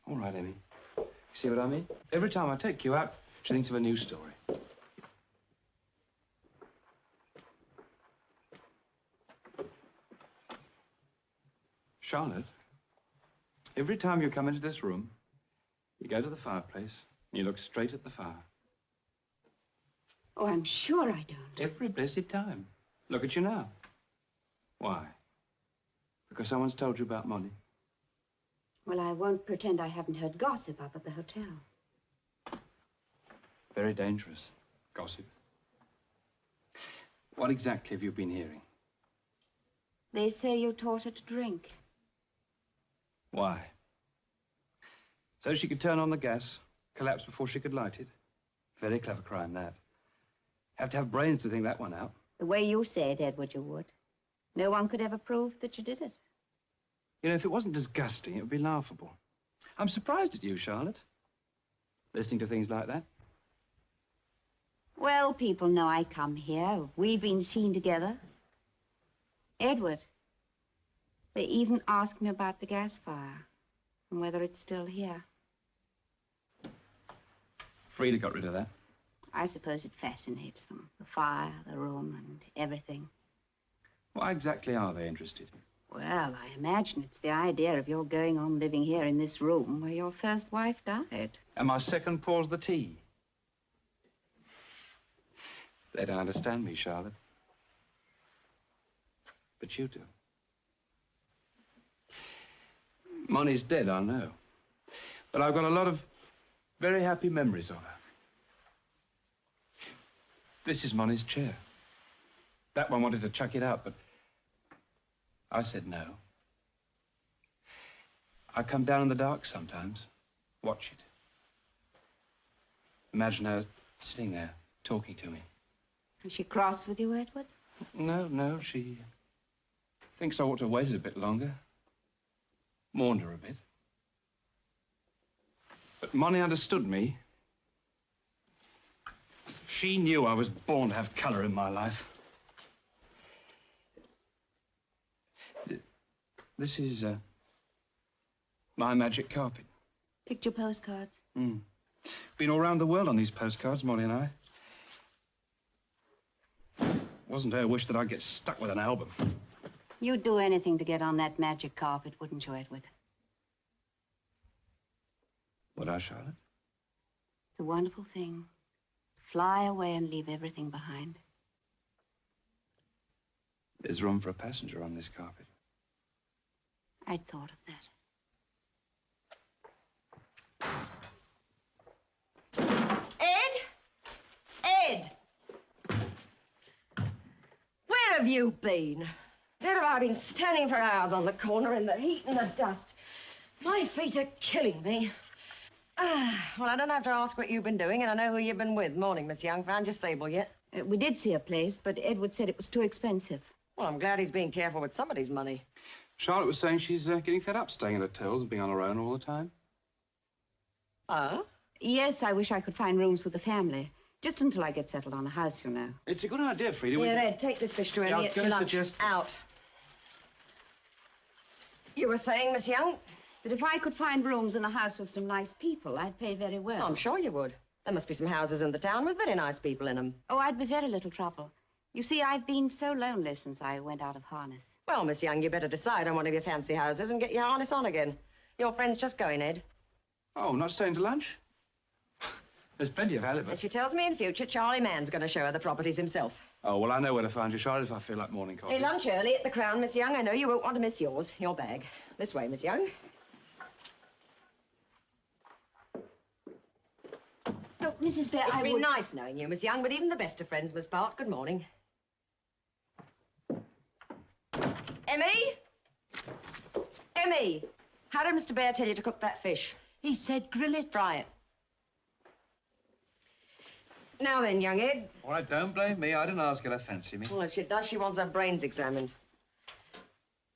All right, Amy. You see what I mean? Every time I take you out, she thinks of a new story. Charlotte, every time you come into this room, you go to the fireplace and you look straight at the fire. Oh, I'm sure I don't. Every blessed time. Look at you now. Why? Because someone's told you about money? Well, I won't pretend I haven't heard gossip up at the hotel. Very dangerous. Gossip. What exactly have you been hearing? They say you taught her to drink. Why? So she could turn on the gas, collapse before she could light it. Very clever crime, that. Have to have brains to think that one out. The way you say it, Edward, you would. No one could ever prove that you did it. You know, if it wasn't disgusting, it would be laughable. I'm surprised at you, Charlotte, listening to things like that. Well, people know I come here. We've been seen together. Edward, they even asked me about the gas fire and whether it's still here. Frida got rid of that. I suppose it fascinates them. The fire, the room, and everything. Why exactly are they interested? Well, I imagine it's the idea of your going on living here in this room where your first wife died. And my second pours the tea. They don't understand me, Charlotte. But you do. Money's dead, I know. But I've got a lot of very happy memories of her. This is Money's chair. That one wanted to chuck it out, but I said no. I come down in the dark sometimes, watch it. Imagine her sitting there, talking to me. Is she cross with you, Edward? No, she thinks I ought to have waited a bit longer. Mourned her a bit. But Money understood me. She knew I was born to have color in my life. This is my magic carpet. Picture postcards? Been all around the world on these postcards, Molly and I. Wasn't her wish that I'd get stuck with an album. You'd do anything to get on that magic carpet, wouldn't you, Edward? Would I, Charlotte? It's a wonderful thing. Fly away and leave everything behind. There's room for a passenger on this carpet. I'd thought of that. Ed! Where have you been? There have I been standing for hours on the corner in the heat and the dust. My feet are killing me. Well, I don't have to ask what you've been doing, and I know who you've been with. Morning, Miss Young. Found your stable yet? We did see a place, but Edward said it was too expensive. Well, I'm glad he's being careful with somebody's money. Charlotte was saying she's getting fed up staying at hotels and being on her own all the time. Oh? Yes, I wish I could find rooms with the family. Just until I get settled on a house, you know. It's a good idea, Frida. Here, Ed, take this fish to him. Yeah, It's for lunch. Out. You were saying, Miss Young? That if I could find rooms in a house with some nice people, I'd pay very well. I'm sure you would. There must be some houses in the town with very nice people in them. Oh, I'd be very little trouble. You see, I've been so lonely since I went out of harness. Well, Miss Young, you better decide on one of your fancy houses and get your harness on again. Your friend's just going, Ed. Oh, not staying to lunch? There's plenty of halibut. And she tells me in future Charlie Mann's going to show her the properties himself. Oh, well, I know where to find you, Charlotte, if I feel like morning coffee. Hey, lunch early at the Crown, Miss Young. I know you won't want to miss yours. Your bag. This way, Miss Young. Oh, Mrs. Bear, It's been nice knowing you, Miss Young, but even the best of friends must part. Good morning. Emmy? Emmy, how did Mr. Bear tell you to cook that fish? He said grill it. Fry it. Now then, young Ed. All right, don't blame me. I didn't ask her to fancy me. Well, if she does, she wants her brains examined.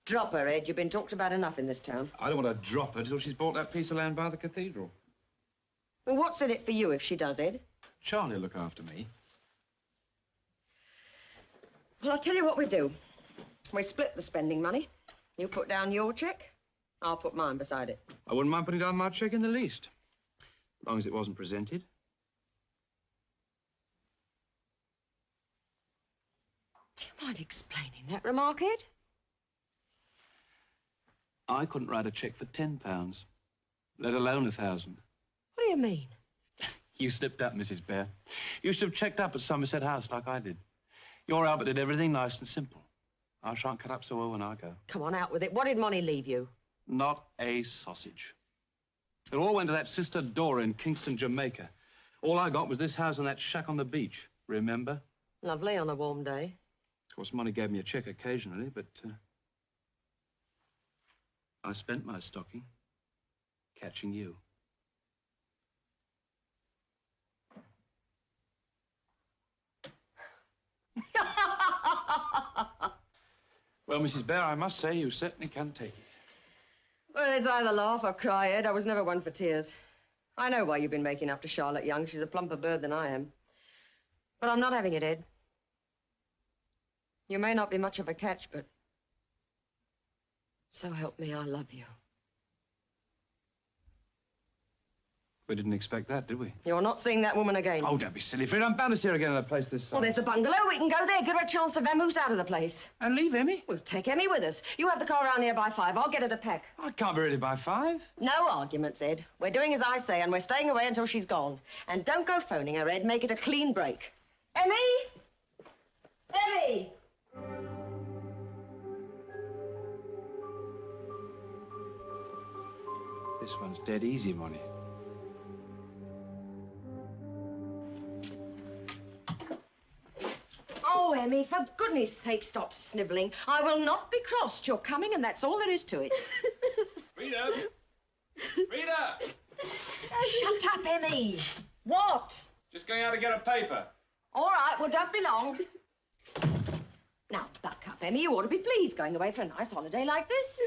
Drop her, Ed. You've been talked about enough in this town. I don't want to drop her till she's bought that piece of land by the cathedral. Well, what's in it for you if she does, Ed? Charlie will look after me. Well, I'll tell you what we do. We split the spending money. You put down your cheque, I'll put mine beside it. I wouldn't mind putting down my cheque in the least, as long as it wasn't presented. Do you mind explaining that remark, Ed? I couldn't write a cheque for £10, let alone 1,000. What do you mean? You slipped up, Mrs. Bear. You should have checked up at Somerset House like I did. Your Albert did everything nice and simple. I shan't cut up so well when I go. Come on, out with it. What did Money leave you? Not a sausage. It all went to that sister Dora in Kingston, Jamaica. All I got was this house and that shack on the beach, remember? Lovely on a warm day. Of course, Money gave me a cheque occasionally, but I spent my stocking catching you. Well, Mrs. Bear, I must say you certainly can take it. Well, it's either laugh or cry, Ed. I was never one for tears. I know why you've been making up to Charlotte Young. She's a plumper bird than I am. But I'm not having it, Ed. You may not be much of a catch, but so help me, I love you. We didn't expect that, did we? You're not seeing that woman again. Oh, don't be silly, Frida. I'm bound to see her again in a place this size. Well, there's the bungalow. We can go there, give her a chance to vamoose out of the place. And leave Emmy? We'll take Emmy with us. You have the car around here by 5. I'll get her to pack. I can't be ready by 5. No arguments, Ed. We're doing as I say, and we're staying away until she's gone. And don't go phoning her, Ed. Make it a clean break. Emmy! Emmy! This one's dead easy, Monty. Oh, Emmy, for goodness sake, stop snivelling. I will not be crossed. You're coming, and that's all there is to it. Frida! Frida! Shut up, Emmy. What? Just going out to get a paper. All right, well, don't be long. Now, buck up, Emmy. You ought to be pleased going away for a nice holiday like this.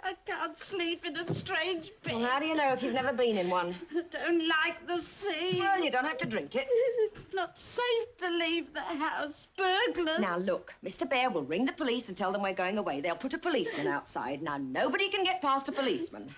I can't sleep in a strange bed. Well, how do you know if you've never been in one? I don't like the sea. Well, you don't have to drink it. It's not safe to leave the house. Burglars. Now, look, Mr. Bear will ring the police and tell them we're going away. They'll put a policeman outside. Now, nobody can get past a policeman.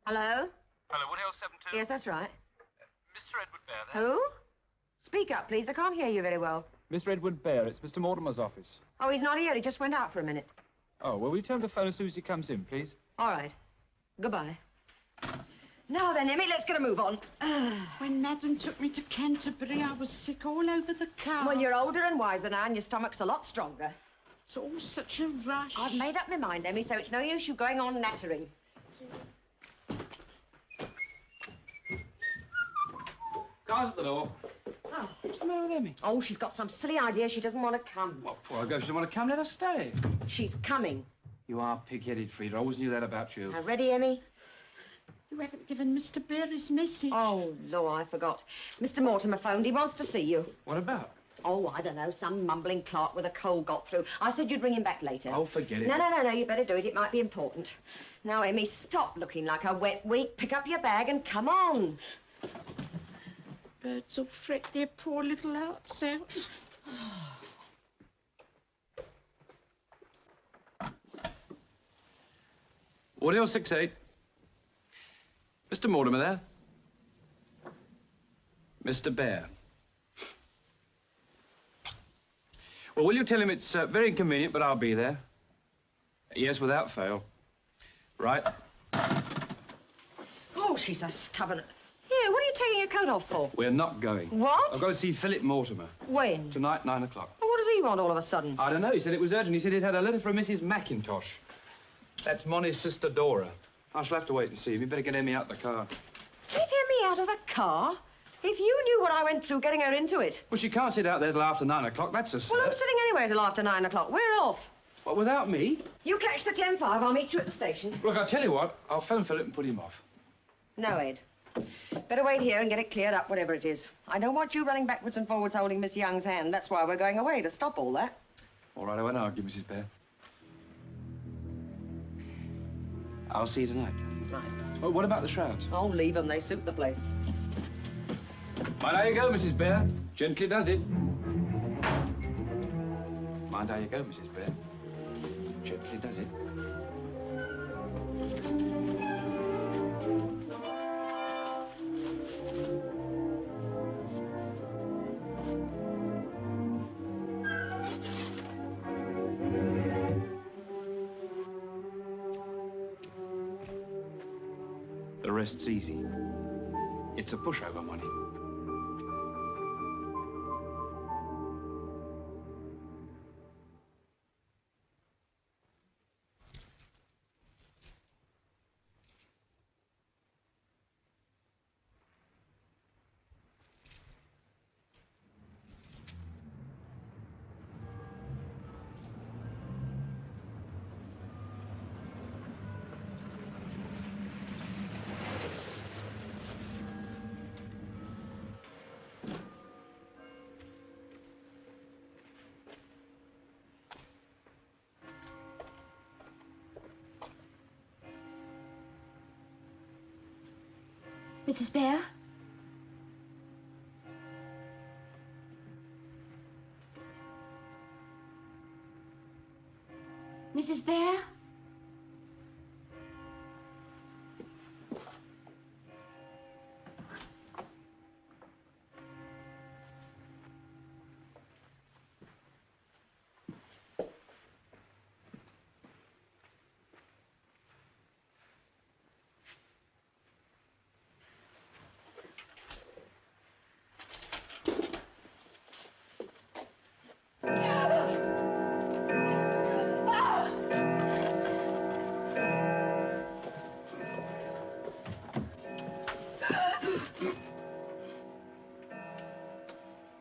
Hello? Hello, Woodhill 72? Yes, that's right. Mr. Edward Bear there? Who? Speak up, please. I can't hear you very well. Mr. Edward Bear, it's Mr. Mortimer's office. Oh, he's not here. He just went out for a minute. Oh, well, will you tell him to phone as soon as he comes in, please? All right. Goodbye. Now then, Emmy, let's get a move on. When Madam took me to Canterbury, I was sick all over the car. Well, you're older and wiser now, and your stomach's a lot stronger. It's all such a rush. I've made up my mind, Emmy, so it's no use you going on nattering. Car's at the door. Oh. What's the matter with Emmy? Oh, she's got some silly idea. She doesn't want to come. Well, before I go, she doesn't want to come. Let her stay. She's coming. You are pig-headed, Frida. I always knew that about you. Now, ready, Emmy? You haven't given Mr. Bear his message. Oh, Lord, I forgot. Mr. Mortimer phoned. He wants to see you. What about? Oh, I don't know. Some mumbling clerk with a cold got through. I said you'd ring him back later. Oh, forget it. No. You better do it. It might be important. Now, Emmy, stop looking like a wet week. Pick up your bag and come on. Birds will fret their poor little hearts out. Woodhill 68. Mr. Mortimer there? Mr. Bear. Well, will you tell him it's very inconvenient, but I'll be there? Yes, without fail. Right. Oh, she's a stubborn... Here, what are you taking your coat off for? We're not going. What? I've got to see Phillip Mortimer. When? Tonight, 9 o'clock. Well, what does he want all of a sudden? I don't know. He said it was urgent. He said he'd had a letter from Mrs. McIntosh. That's Monty's sister, Dora. I shall have to wait and see him. You better get Emmy out the car. Get Emmy out of the car? If you knew what I went through getting her into it. Well, she can't sit out there till after 9 o'clock. That's a cert. Well, I'm sitting anywhere till after 9 o'clock. We're off. What, without me? You catch the 10:05. I'll meet you at the station. Look, I'll tell you what. I'll phone Phillip and put him off. No, Ed. Better wait here and get it cleared up, whatever it is. I don't want you running backwards and forwards holding Miss Young's hand. That's why we're going away, to stop all that. All right, I won't argue, Mrs. Bear. I'll see you tonight. Right. Well, what about the shrouds? Oh, leave them. They suit the place. Mind how you go, Mrs. Bear. Gently does it. Mind how you go, Mrs. Bear. Gently does it. rest's easy. It's a pushover money. Mrs. Bear? Mrs. Bear?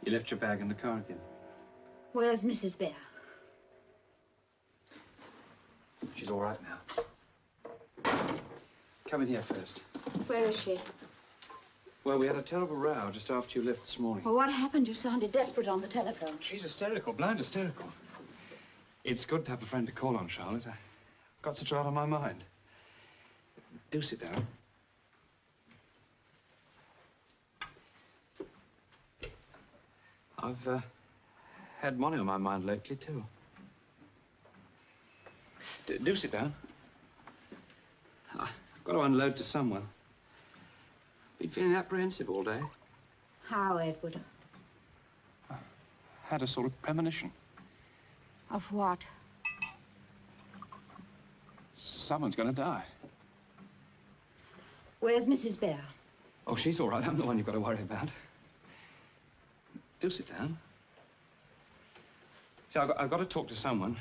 You left your bag in the car again. Where's Mrs. Bear? She's all right now. Come in here first. Where is she? Well, we had a terrible row just after you left this morning. Well, what happened? You sounded desperate on the telephone. She's hysterical, blind hysterical. It's good to have a friend to call on, Charlotte. I've got such a lot on my mind. Do sit down. I've had money on my mind lately, too. Do sit down. I've got to unload to someone. Been feeling apprehensive all day. How, Edward? Had a sort of premonition. Of what? Someone's going to die. Where's Mrs. Bear? Oh, she's all right. I'm the one you've got to worry about. Do sit down. See, I've got to talk to someone,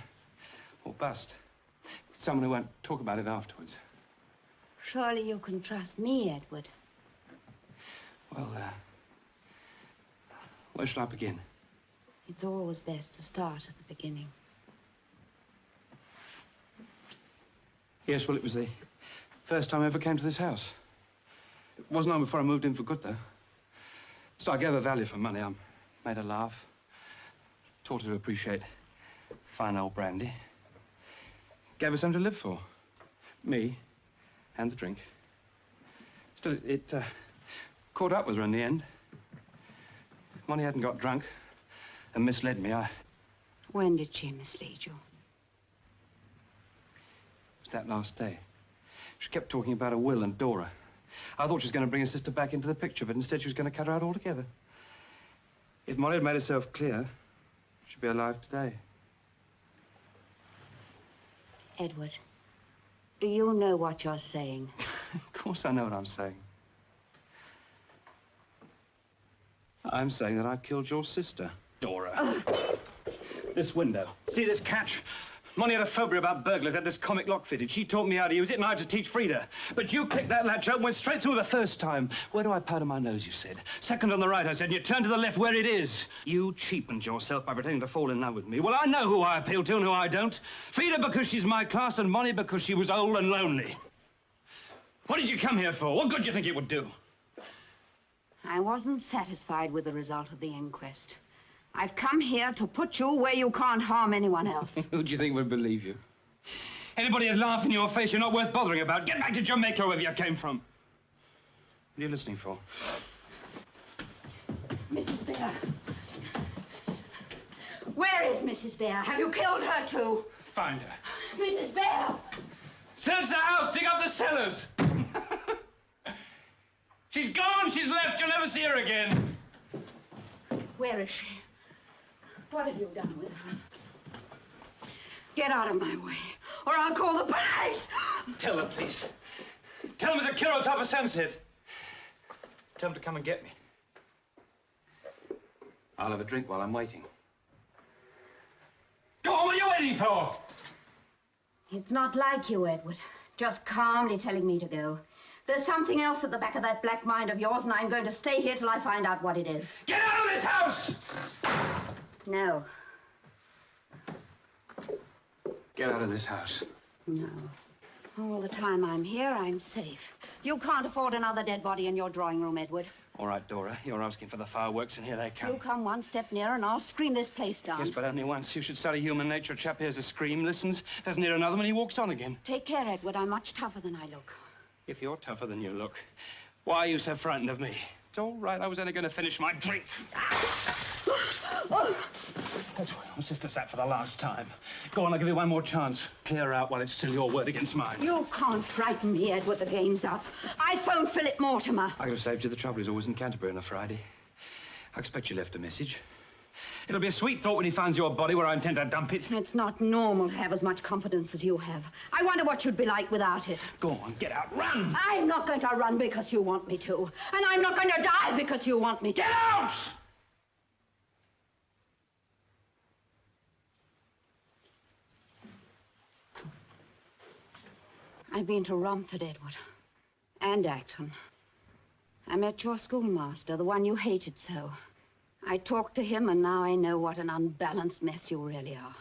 or bust. Someone who won't talk about it afterwards. Surely you can trust me, Edward. Well, where shall I begin? It's always best to start at the beginning. Yes, well, it was the first time I ever came to this house. It wasn't long before I moved in for good, though. So I gave her value for money. I made her laugh, taught her to appreciate fine old brandy. Gave her something to live for. Me and the drink. Still, it caught up with her in the end. Money hadn't got drunk and misled me. When did she mislead you? It was that last day. She kept talking about a will and Dora. I thought she was going to bring her sister back into the picture, but instead she was going to cut her out altogether. If Molly had made herself clear, she'd be alive today. Edward, do you know what you're saying? Of course I know what I'm saying. I'm saying that I killed your sister, Dora. This window. See this catch? Molly had a phobia about burglars, had this comic lock fitted. She taught me how to use it, and I had to teach Frida. But you clicked that latch open, went straight through the first time. Where do I powder my nose, you said? Second on the right, I said, and you turned to the left where it is. You cheapened yourself by pretending to fall in love with me. Well, I know who I appeal to and who I don't. Frida because she's my class, and Molly because she was old and lonely. What did you come here for? What good do you think it would do? I wasn't satisfied with the result of the inquest. I've come here to put you where you can't harm anyone else. Who do you think would believe you? Anybody who'd laugh in your face, you're not worth bothering about. Get back to Jamaica, wherever you came from. What are you listening for? Mrs. Bear. Where is Mrs. Bear? Have you killed her too? Find her. Mrs. Bear! Search the house, dig up the cellars. She's gone, she's left, you'll never see her again. Where is she? What have you done with her? Get out of my way, or I'll call the police. Tell the police. Tell him there's a killer on top of Sunset. Tell him to come and get me. I'll have a drink while I'm waiting. Go on, what are you waiting for? It's not like you, Edward. Just calmly telling me to go. There's something else at the back of that black mind of yours, and I'm going to stay here till I find out what it is. Get out of this house! No. Get out of this house. No. All the time I'm here, I'm safe. You can't afford another dead body in your drawing room, Edward. All right, Dora, you're asking for the fireworks, and here they come. You come one step nearer, and I'll scream this place down. Yes, but only once. You should study human nature. A chap hears a scream, listens, doesn't hear another one, he walks on again. Take care, Edward. I'm much tougher than I look. If you're tougher than you look, why are you so frightened of me? It's all right. I was only going to finish my drink. That's why your sister sat for the last time. Go on, I'll give you one more chance. Clear out while it's still your word against mine. You can't frighten me, Edward. The game's up. I phoned Phillip Mortimer. I could have saved you the trouble. He's always in Canterbury on a Friday. I expect you left a message. It'll be a sweet thought when he finds your body where I intend to dump it. It's not normal to have as much confidence as you have. I wonder what you'd be like without it. Go on, get out, run! I'm not going to run because you want me to. And I'm not going to die because you want me to. Get out! I've been to Romford, Edward. And Acton. I met your schoolmaster, the one you hated so. I talked to him, and now I know what an unbalanced mess you really are.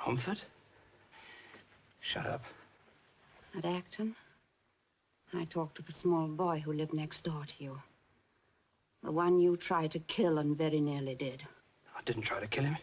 Romford? Shut up. At Acton, I talked to the small boy who lived next door to you. The one you tried to kill and very nearly did. I didn't try to kill him.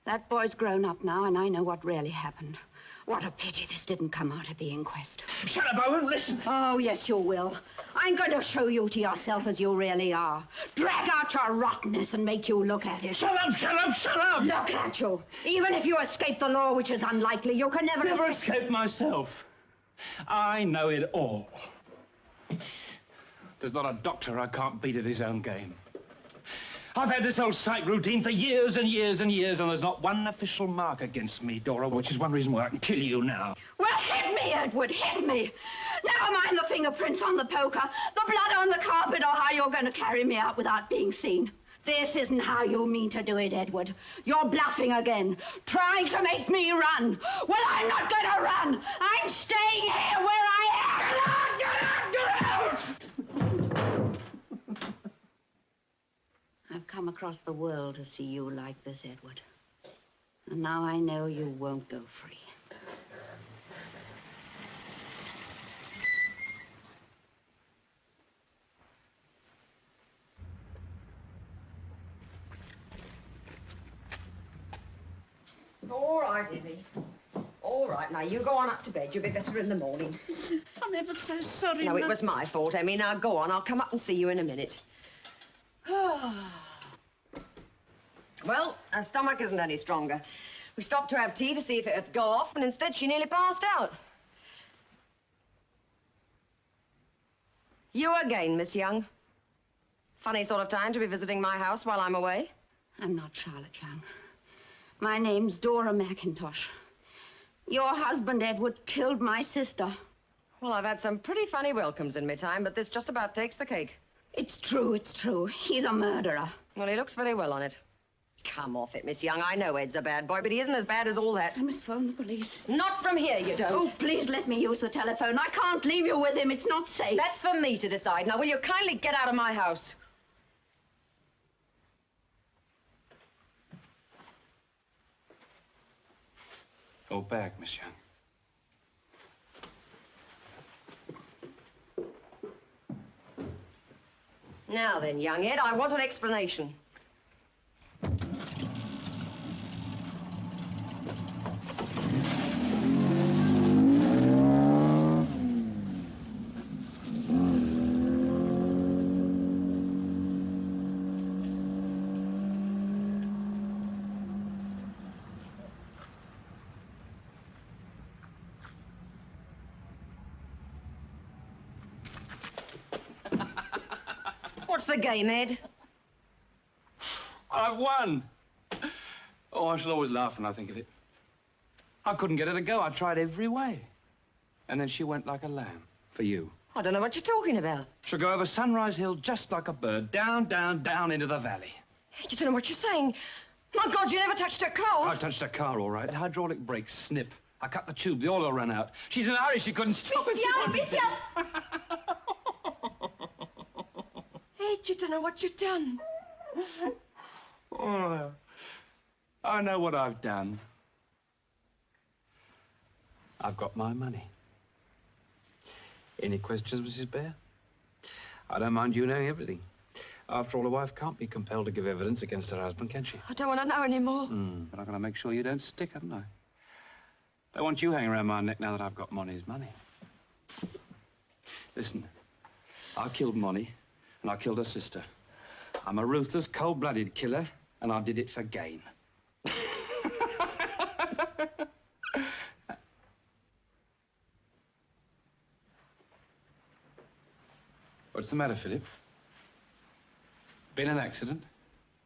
That boy's grown up now, and I know what really happened. What a pity this didn't come out at the inquest. Shut up, I won't listen. Oh, yes, you will. I'm going to show you to yourself as you really are. Drag out your rottenness and make you look at it. Shut up, shut up, shut up! Look at you. Even if you escape the law, which is unlikely, you can never escape myself. I know it all. There's not a doctor I can't beat at his own game. I've had this old psych routine for years and years and years, and there's not one official mark against me, Dora, which is one reason why I can kill you now. Well, hit me, Edward, hit me. Never mind the fingerprints on the poker, the blood on the carpet, or how you're going to carry me out without being seen. This isn't how you mean to do it, Edward. You're bluffing again, trying to make me run. Well, I'm not going to run. I'm staying here where I am. Get out, get out, get out! I've come across the world to see you like this, Edward. And now I know you won't go free. All right, Ivy. All right, now, you go on up to bed. You'll be better in the morning. I'm ever so sorry, No, it was my fault, Emmy. Now, go on. I'll come up and see you in a minute. Well, her stomach isn't any stronger. We stopped to have tea to see if it'd go off, and instead she nearly passed out. You again, Miss Young. Funny sort of time to be visiting my house while I'm away. I'm not Charlotte Young. My name's Dora McIntosh. Your husband, Edward, killed my sister. Well, I've had some pretty funny welcomes in my time, but this just about takes the cake. It's true, it's true. He's a murderer. Well, he looks very well on it. Come off it, Miss Young. I know Ed's a bad boy, but he isn't as bad as all that. I must phone the police. Not from here, you don't. Oh, please let me use the telephone. I can't leave you with him. It's not safe. That's for me to decide. Now, will you kindly get out of my house? Go back, Miss Young. Now then, young Ed, I want an explanation. What's the game, Ed? I've won. Oh, I shall always laugh when I think of it. I couldn't get her to go. I tried every way. And then she went like a lamb for you. I don't know what you're talking about. She'll go over Sunrise Hill just like a bird, down, down, down into the valley. You don't know what you're saying. My God, you never touched her car. I touched her car, all right. The hydraulic brakes snip. I cut the tube, the oil ran out. She's in a hurry, she couldn't stop it. Miss Young! Ed, you don't know what you've done. Oh, I know what I've done. I've got my money. Any questions, Mrs. Bear? I don't mind you knowing everything. After all, a wife can't be compelled to give evidence against her husband, can she? I don't want to know anymore. But I've got to make sure you don't stick, haven't I? Don't want you hanging around my neck now that I've got Monty's money. Listen, I killed Monty, and I killed her sister. I'm a ruthless, cold-blooded killer, and I did it for gain. What's the matter, Philip? Been an accident?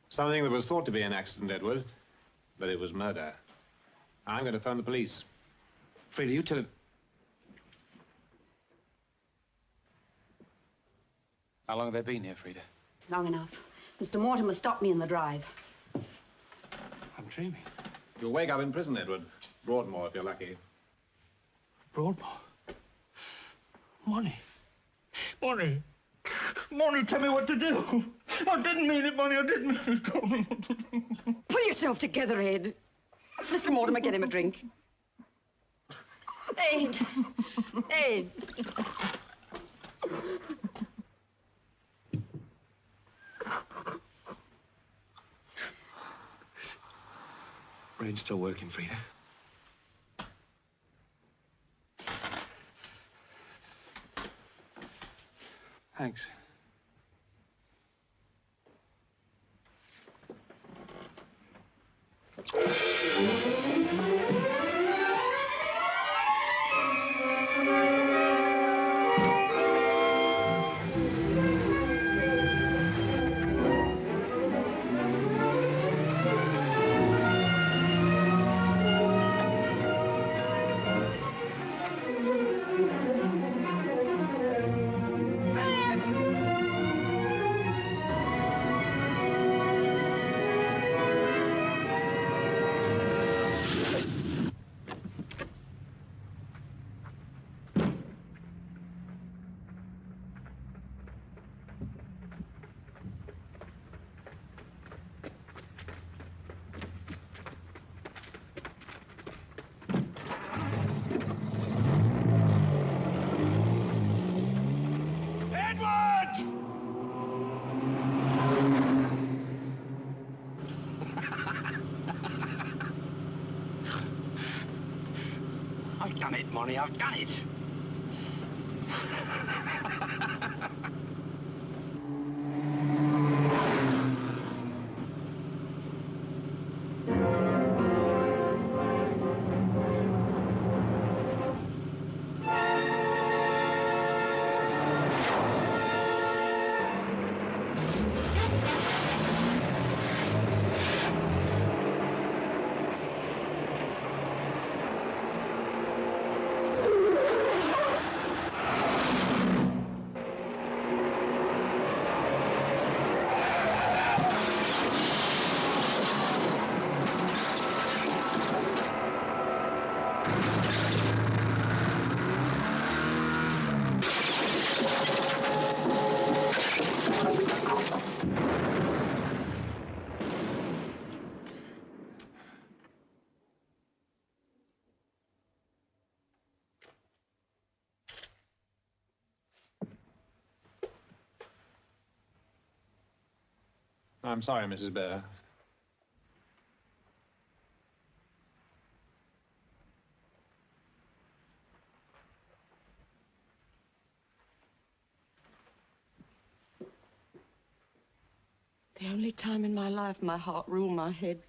Something that was thought to be an accident, Edward, but it was murder. I'm going to phone the police. Frida, you tell him. How long have they been here, Frida? Long enough. Mr. Mortimer stopped me in the drive. I'm dreaming. You'll wake up in prison, Edward. Broadmoor, if you're lucky. Broadmoor? Money. Money. Money, tell me what to do. I didn't mean it, Money. I didn't mean it. Pull yourself together, Ed. Mr. Mortimer, get him a drink. Ed. Ed. Brain's still working, Frida. Thanks. I've done it, Monty, I've done it. I'm sorry, Mrs. Bear. The only time in my life my heart ruled my head.